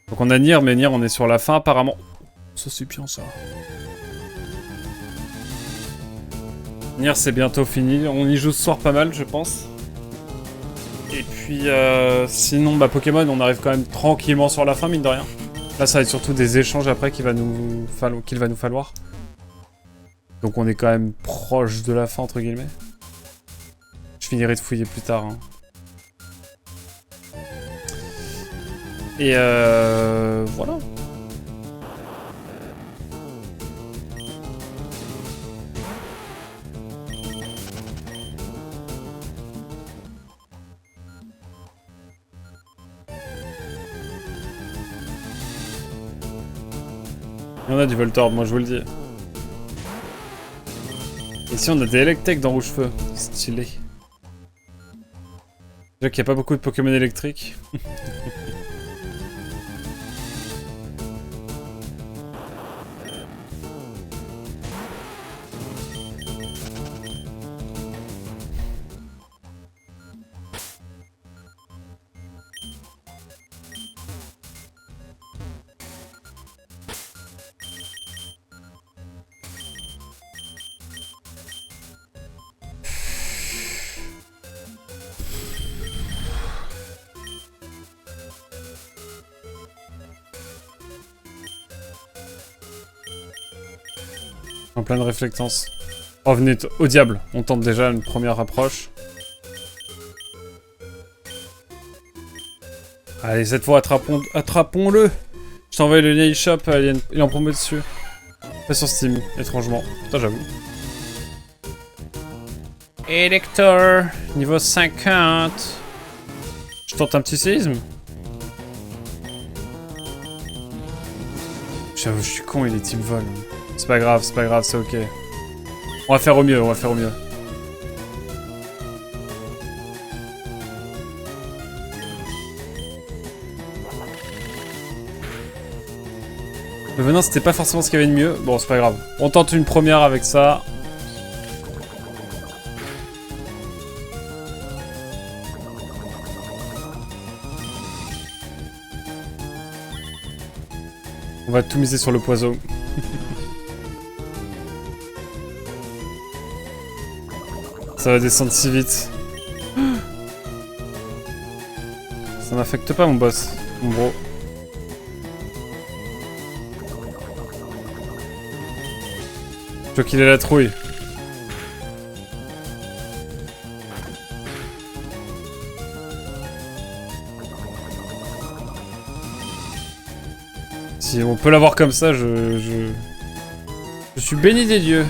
Donc on a Nier, mais Nier, on est sur la fin, apparemment. Ça, c'est bien, ça. Nier, c'est bientôt fini. On y joue ce soir pas mal, je pense. Et puis, sinon, bah, Pokémon, on arrive quand même tranquillement sur la fin, mine de rien. Là, ça va être surtout des échanges après qu'il va nous falloir. Donc on est quand même proche de la fin, entre guillemets. Je finirai de fouiller plus tard. Hein. Et voilà. Il y en a du Voltorb, moi je vous le dis. Ici on a des Electek dans Rouge-Feu. Stylé. Déjà qu'il n'y a pas beaucoup de Pokémon électriques. En pleine réflectance. Oh, venez au diable. On tente déjà une première approche. Allez, cette fois, attrapons-le. Je t'envoie le lien eShop, il est en promo dessus. Pas sur Steam, étrangement. Putain, j'avoue. Elector, niveau 50. Je tente un petit séisme. J'avoue, je suis con, il est type vol. C'est pas grave, c'est ok. On va faire au mieux, Le venin, c'était pas forcément ce qu'il y avait de mieux. Bon, c'est pas grave. On tente une première avec ça. On va tout miser sur le poison. Ça va descendre si vite. Ça m'affecte pas mon boss, mon bro. Je vois qu'il est la trouille. Si on peut l'avoir comme ça, je suis béni des dieux.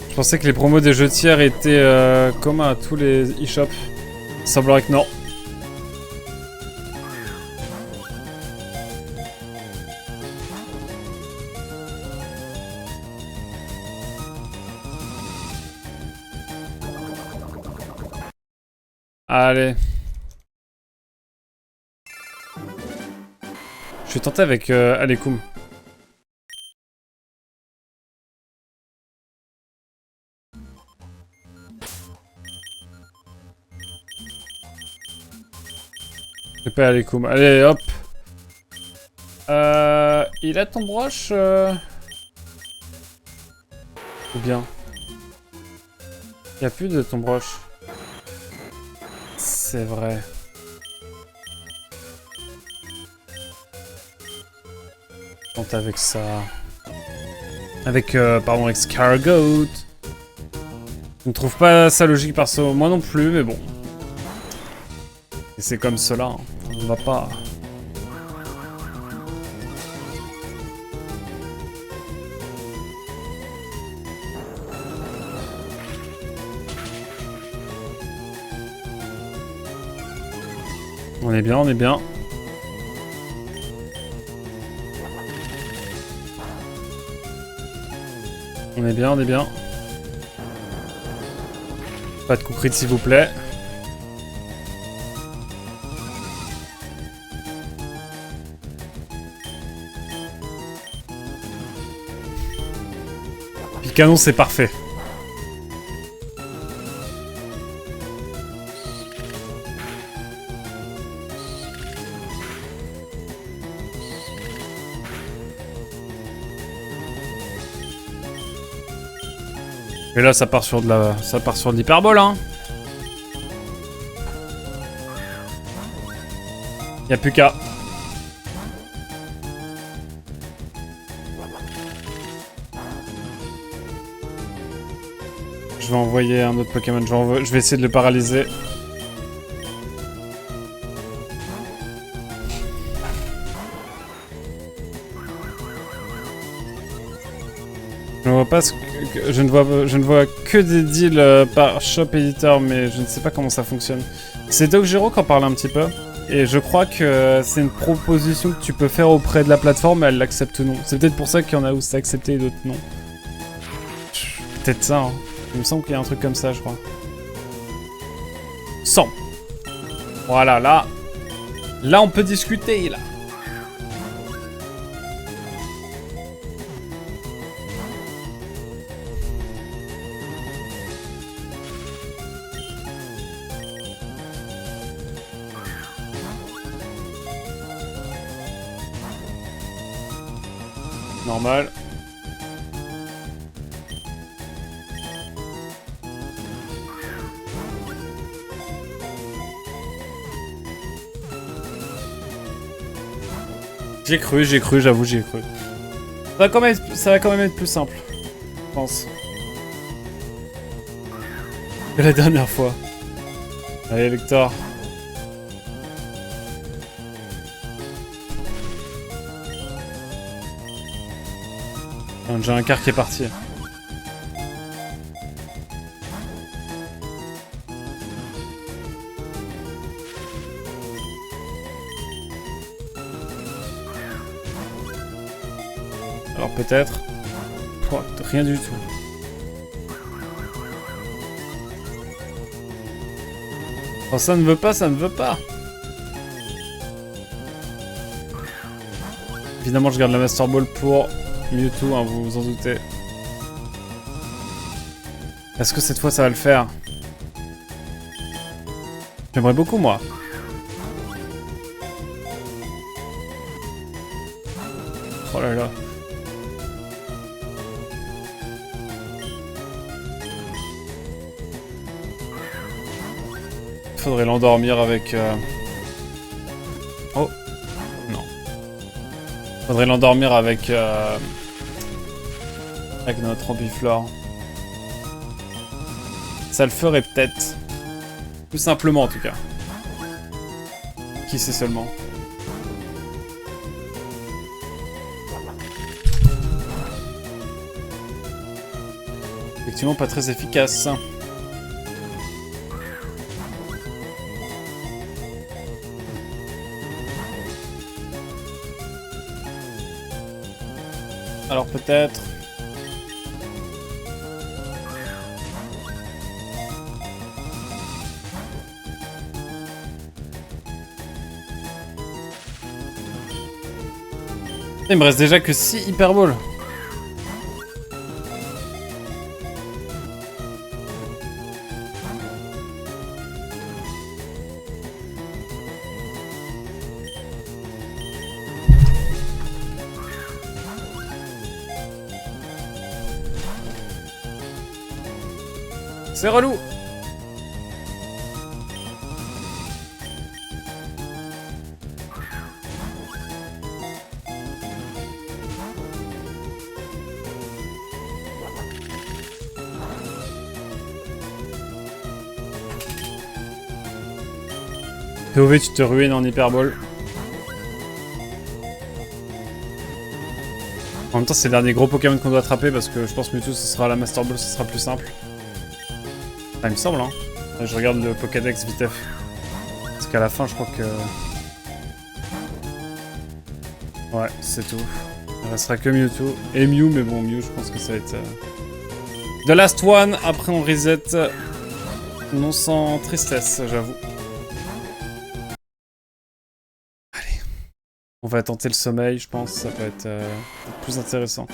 Je pensais que les promos des jeux tiers étaient communs à tous les e-shops. Il semblerait que non. Allez. Je vais tenter avec Alekoum. Je pas Alekoum. Allez, hop. Il a ton broche Ou bien il y a plus de ton broche. C'est vrai. Tente avec ça. Avec, pardon, avec Scargoat. Je ne trouve pas ça logique perso. Moi non plus, mais bon. Et c'est comme cela. Hein. On ne va pas... On est bien, on est bien. On est bien, on est bien. Pas de coup crit s'il vous plaît. Puis canon c'est parfait. Et là, ça part sur de l'hyperbole, hein. Y'a plus qu'à. Je vais envoyer un autre Pokémon. Je vais essayer de le paralyser. Je ne vois pas je ne vois que des deals par shop éditeur, mais je ne sais pas comment ça fonctionne. C'est DocGero qui en parle un petit peu. Et je crois que c'est une proposition que tu peux faire auprès de la plateforme et elle l'accepte ou non. C'est peut-être pour ça qu'il y en a où c'est accepté et d'autres non. Peut-être ça, hein. Il me semble qu'il y a un truc comme ça, je crois. 100. Voilà, là. Là, on peut discuter, là. Normal. J'ai cru, j'avoue, j'ai cru. Ça va quand même être plus simple, je pense. Que la dernière fois. Allez, Lector. J'ai un quart qui est parti. Alors peut-être... Oh, rien du tout. Quand ça ne veut pas, ça ne veut pas. Évidemment, je garde la Master Ball pour Mewtwo, hein, vous vous en doutez. Est-ce que cette fois, ça va le faire? J'aimerais beaucoup, moi. Oh là là. Faudrait l'endormir avec... Oh. Non. Faudrait l'endormir avec... Avec notre ambiflore. Ça le ferait peut-être. Plus simplement en tout cas. Qui sait seulement. Effectivement pas très efficace. Alors peut-être... Il me reste déjà que 6 Hyper Balls. C'est relou. POV, tu te ruines en Hyper Ball. En même temps, c'est le dernier gros Pokémon qu'on doit attraper parce que je pense que Mewtwo, ce sera la Master Ball, ce sera plus simple. Ah, il me semble, hein. Là, je regarde le Pokédex vite fait. Parce qu'à la fin, je crois que... Ouais, c'est tout. Il restera que Mewtwo. Et Mew, mais bon, Mew, je pense que ça va être... The last one, après on reset. Non sans tristesse, j'avoue. Allez. On va tenter le sommeil, je pense, ça peut être plus intéressant.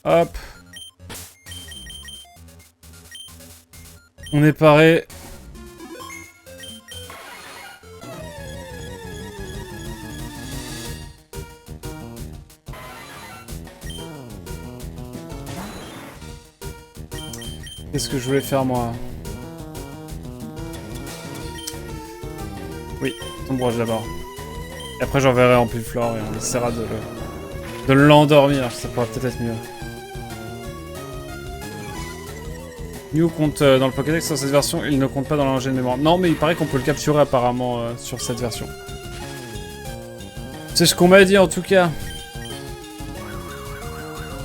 Hop. On est paré. Qu'est-ce que je voulais faire moi? Oui, ombrage d'abord. Et après j'enverrai en Ampulflore et on essaiera de l'endormir, ça pourrait peut-être être mieux. Mew compte dans le Pokédex sur cette version, il ne compte pas dans l'engin de mémoire. Non, mais il paraît qu'on peut le capturer apparemment sur cette version. C'est ce qu'on m'a dit en tout cas.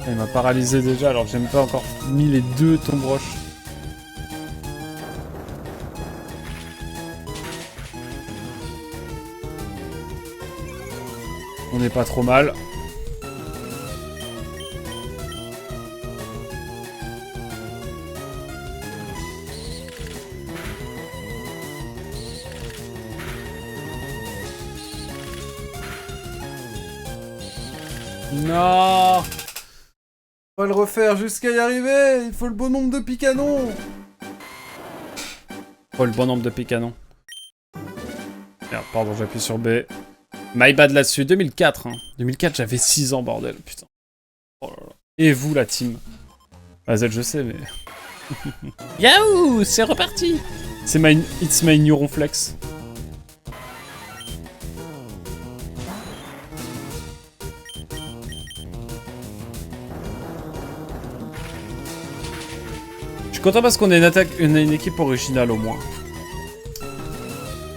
Il m'a paralysé déjà alors que j'ai même pas encore mis les 2 tombroches. On n'est pas trop mal. Non! On va le refaire jusqu'à y arriver. Il faut le bon nombre de picanons. Oh, le bon nombre de picanons. Merde, pardon, j'appuie sur B. My bad là-dessus. 2004, hein. 2004, j'avais 6 ans, bordel. Putain. Oh là là. Et vous, la team? Bah, Z, je sais, mais... Yahoo! C'est reparti! C'est It's my neuron flex. Je suis content parce qu'on a une équipe originale au moins.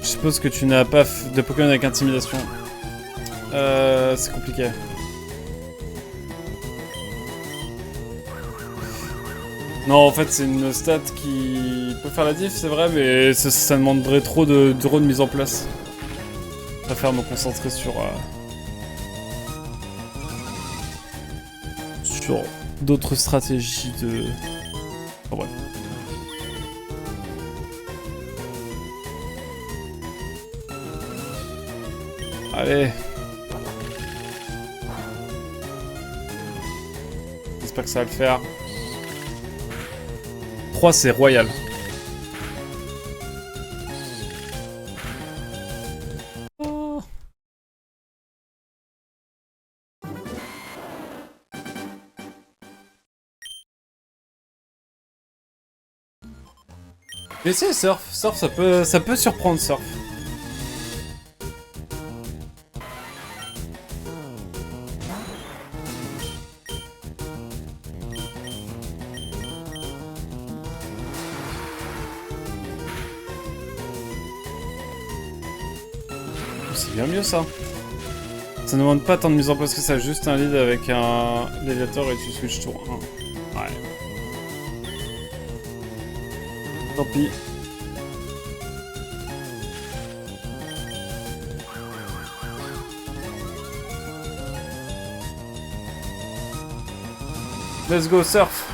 Je suppose que tu n'as pas de Pokémon avec intimidation. C'est compliqué. Non, en fait, c'est une stat qui peut faire la diff, c'est vrai, mais ça demanderait trop de mise en place. Je préfère me concentrer sur d'autres stratégies de... Oh, bref. Allez. J'espère que ça va le faire. 3, c'est royal. Oh. Mais c'est surf. Surf, ça peut surprendre surf. C'est bien mieux ça. Ça ne demande pas tant de mise en place que ça, juste un lead avec un léviator et tu switches tour 1. Ouais. Tant pis. Let's go surf.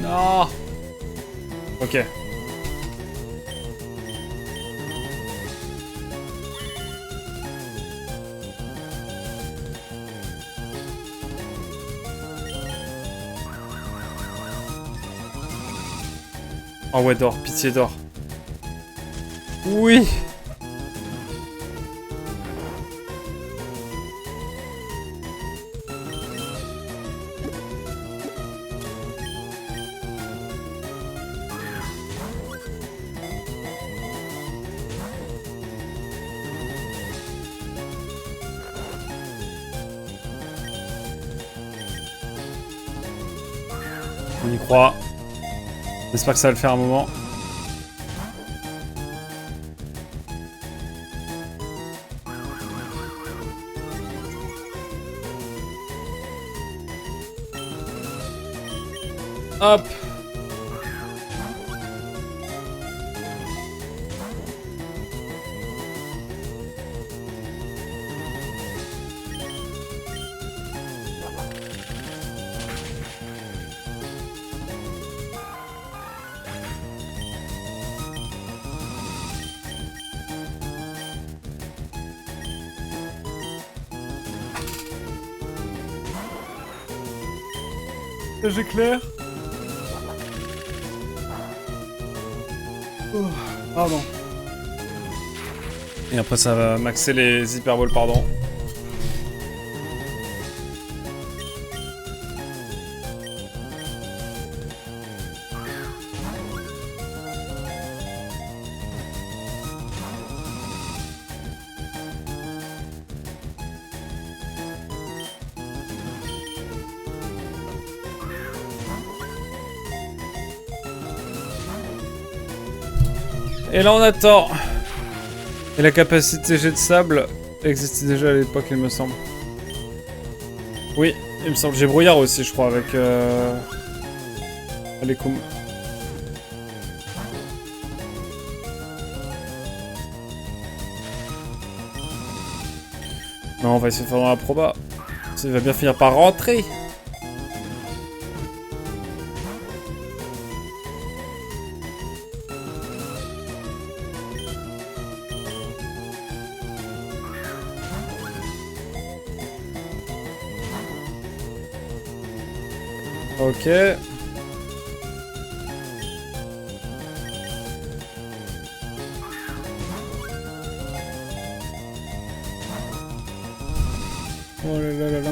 Non. Ok. Oh ouais, d'or, pitié d'or. Oui. On y croit. J'espère que ça va le faire un moment. Hop. J'éclaire. Oh, pardon. Et après ça va maxer les hyperboles, pardon. Et là on attend. Et la capacité jet de sable existait déjà à l'époque, il me semble. Oui, il me semble. J'ai brouillard aussi, je crois, avec Alekoum. Non, on va essayer de faire dans la proba. Ça va bien finir par rentrer. Ok. Oh là là là là.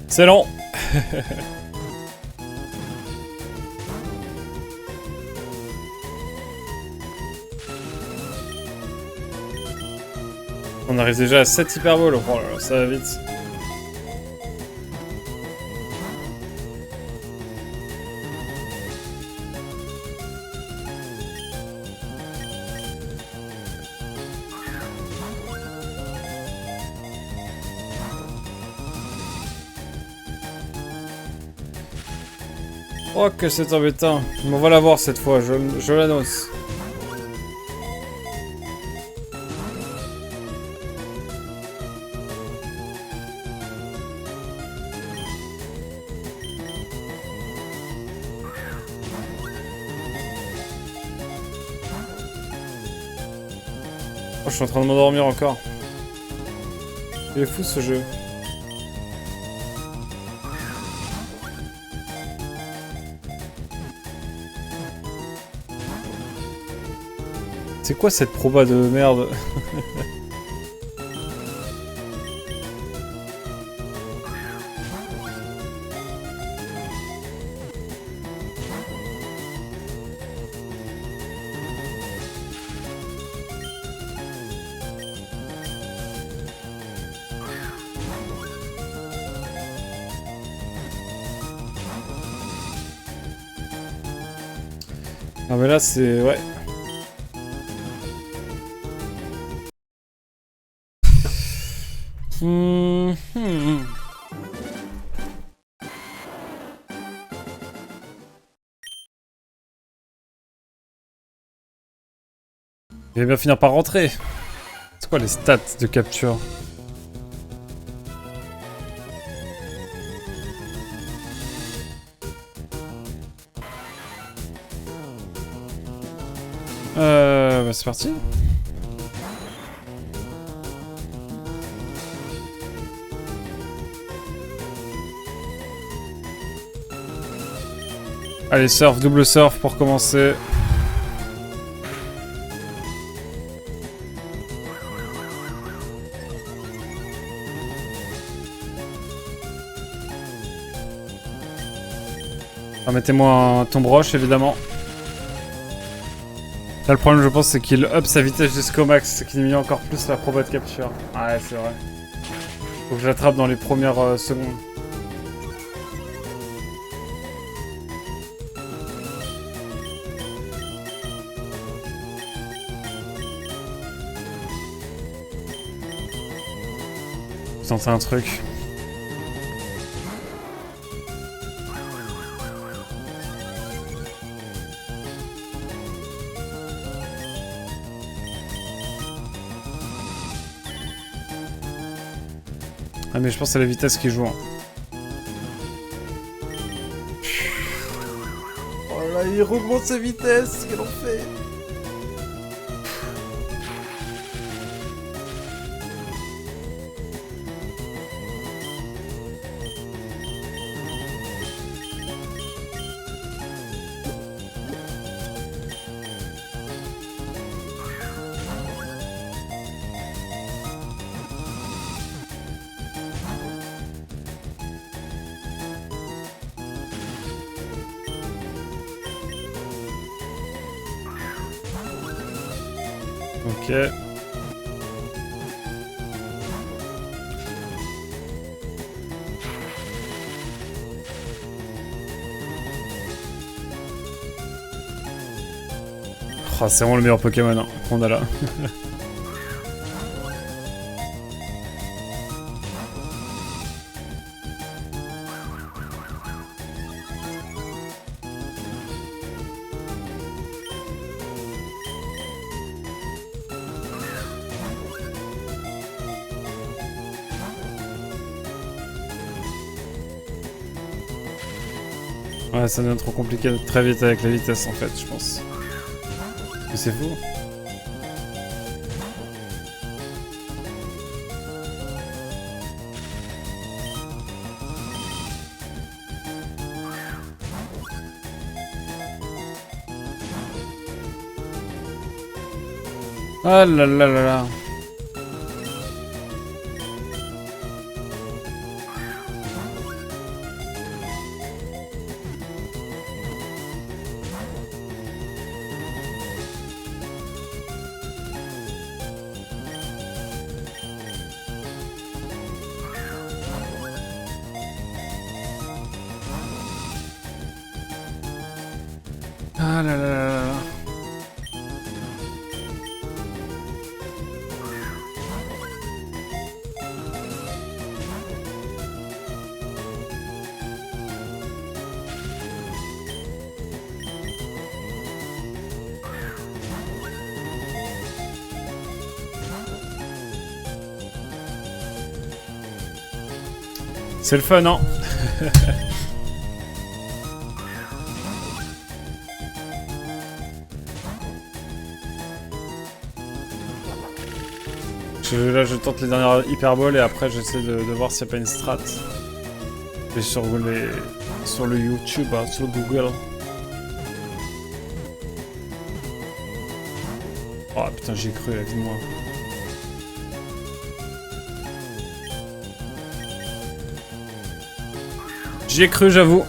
C'est long. On arrive déjà à 7 hyperboles. Oh là là, ça va vite. Oh que c'est embêtant. Mais on va l'avoir cette fois, je l'annonce. Oh, je suis en train de m'endormir encore. Il est fou ce jeu. C'est quoi cette proba de merde? Ah mais là c'est... ouais. Il va bien finir par rentrer. C'est quoi les stats de capture? Bah c'est parti. Allez, surf, double surf pour commencer. Mettez-moi un tombe roche évidemment. Là le problème je pense c'est qu'il up sa vitesse jusqu'au max, ce qui diminue encore plus la proba de capture. Ouais c'est vrai. Faut que je l'attrape dans les premières secondes. Putain c'est un truc. Ah mais je pense que c'est la vitesse qui joue. Hein. Oh là, il augmente sa vitesse, quel enfer. Ok. Oh, c'est vraiment le meilleur Pokémon hein, qu'on a là. Ouais, ça devient trop compliqué très vite avec la vitesse en fait, je pense. Mais c'est fou. Ah là là là là. Ah là là là là. C'est le fun, hein. Là, je tente les dernières hyperboles et après, j'essaie de voir s'il n'y a pas une strat. Et sur le YouTube, hein, sur Google. Oh putain, j'y ai cru, dis-moi. J'y ai cru, j'avoue.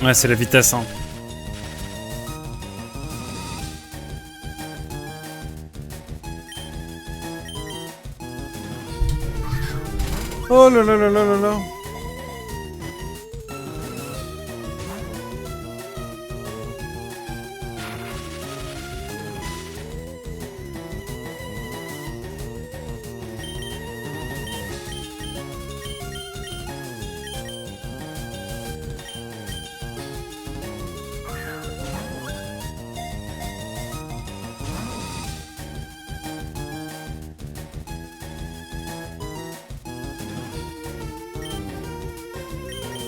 Ouais, c'est la vitesse, hein. Oh là là là là là là.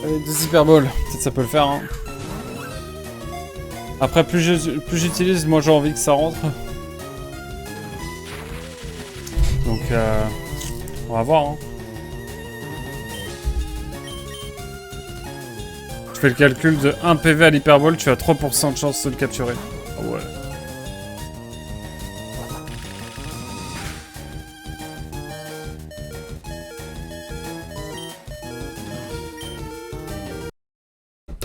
Allez, 2 hyperballs, peut-être ça peut le faire. Hein. Après, plus j'utilise, moins j'ai envie que ça rentre. Donc, on va voir. Hein. Je fais le calcul de 1 PV à l'hyperball, tu as 3% de chance de le capturer. Ah ouais.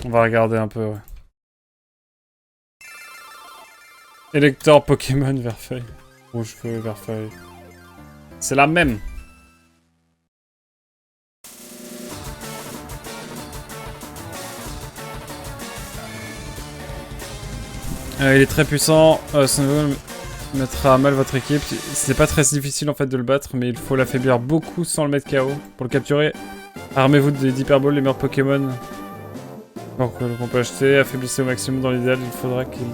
On va regarder un peu, ouais. Élector Pokémon Verfeuille. Rouge feu, Verfeuille. C'est la même. Il est très puissant, son niveau mettra à mal votre équipe. C'est pas très difficile en fait de le battre, mais il faut l'affaiblir beaucoup sans le mettre KO. Pour le capturer, armez-vous d'Hyperballs, les meilleurs Pokémon qu'on peut acheter. Affaiblissez au maximum dans l'idéal, il faudra qu'il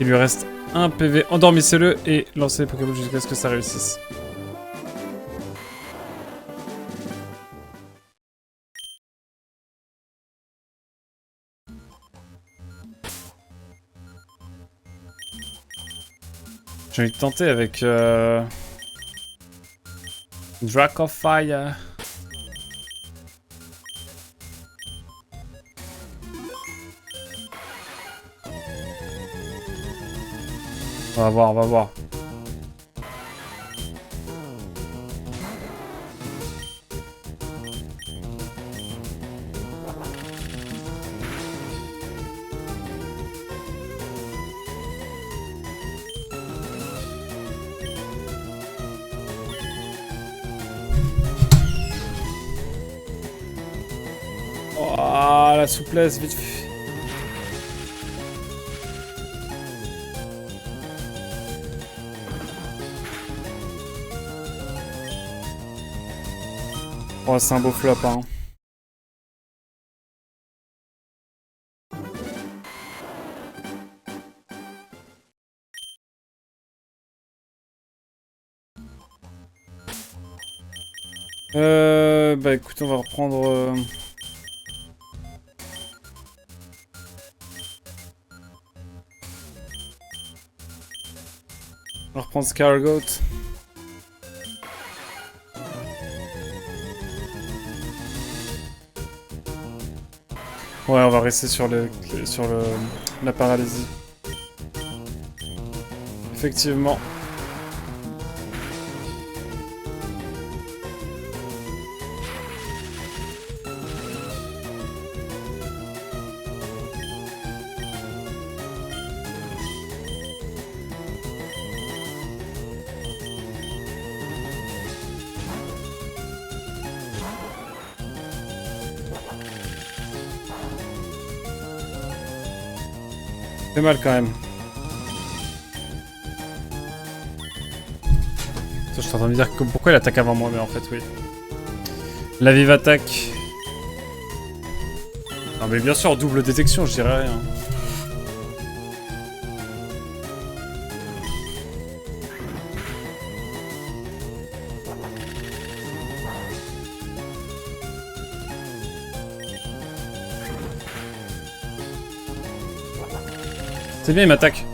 lui reste un PV. Endormissez-le et lancez les Pokémon jusqu'à ce que ça réussisse. J'ai envie de tenter avec Dracofire. On va voir, on va voir. Oh, la souplesse, vite fait. Oh, c'est un beau flop, hein. Bah écoute, on va reprendre... On va reprendre Scargoat. Ouais, on va rester sur la paralysie. Effectivement. C'est mal quand même. Je suis en train de me dire que pourquoi il attaque avant moi, mais en fait oui. La vive attaque. Non mais bien sûr, double détection, je dirais rien. C'est bien, il m'attaque.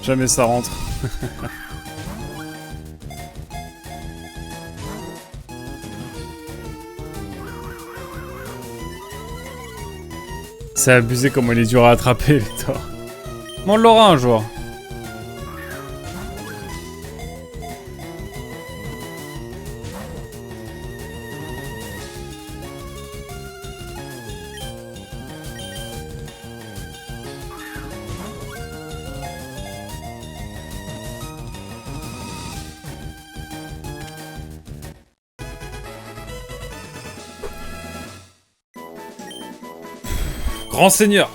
Jamais ça rentre. C'est abusé comment il est dur à attraper, Victor. Mais on l'aura un jour. Grand seigneur.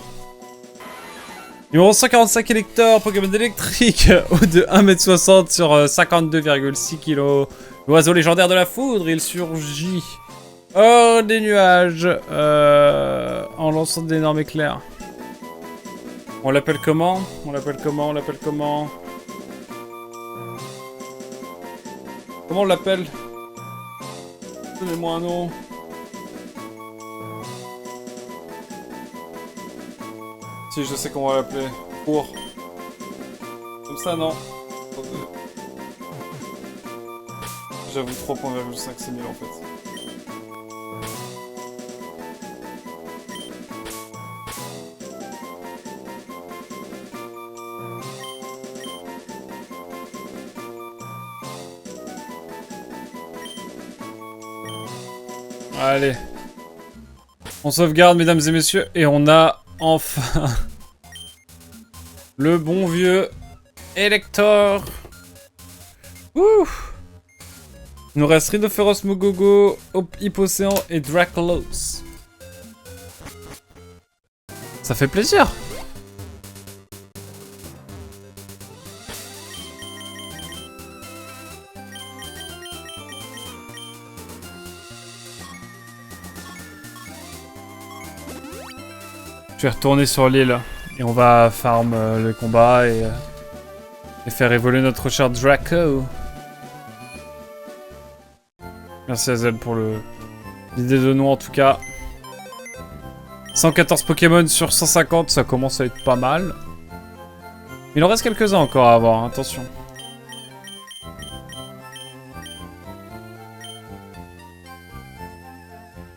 Numéro 145 électeurs, Pokémon électrique, haut de 1m60 sur 52,6 kg. L'oiseau légendaire de la foudre, il surgit hors des nuages en lançant d'énormes éclairs. On l'appelle comment? On l'appelle comment? On l'appelle comment? Comment on l'appelle? Donnez-moi un nom. Si, je sais comment on va l'appeler. Pour. Comme ça, non. J'avoue, 3.5 c'est nul en fait. Allez. On sauvegarde, mesdames et messieurs, et on a enfin le bon vieux Elector. Ouh. Il nous reste Rhinophéros, Mogogo, Hippocéan et Dracolos. Ça fait plaisir. Je vais retourner sur l'île et on va farm le combat et faire évoluer notre cher Draco. Merci à Zed pour l'idée de nom en tout cas. 114 Pokémon sur 150, ça commence à être pas mal. Il en reste quelques-uns encore à avoir, hein, attention.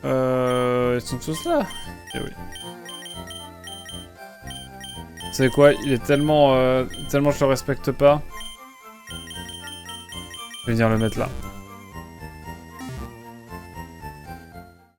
Ils sont tous là. Eh oui. Vous savez quoi, il est tellement je le respecte pas. Je vais venir le mettre là.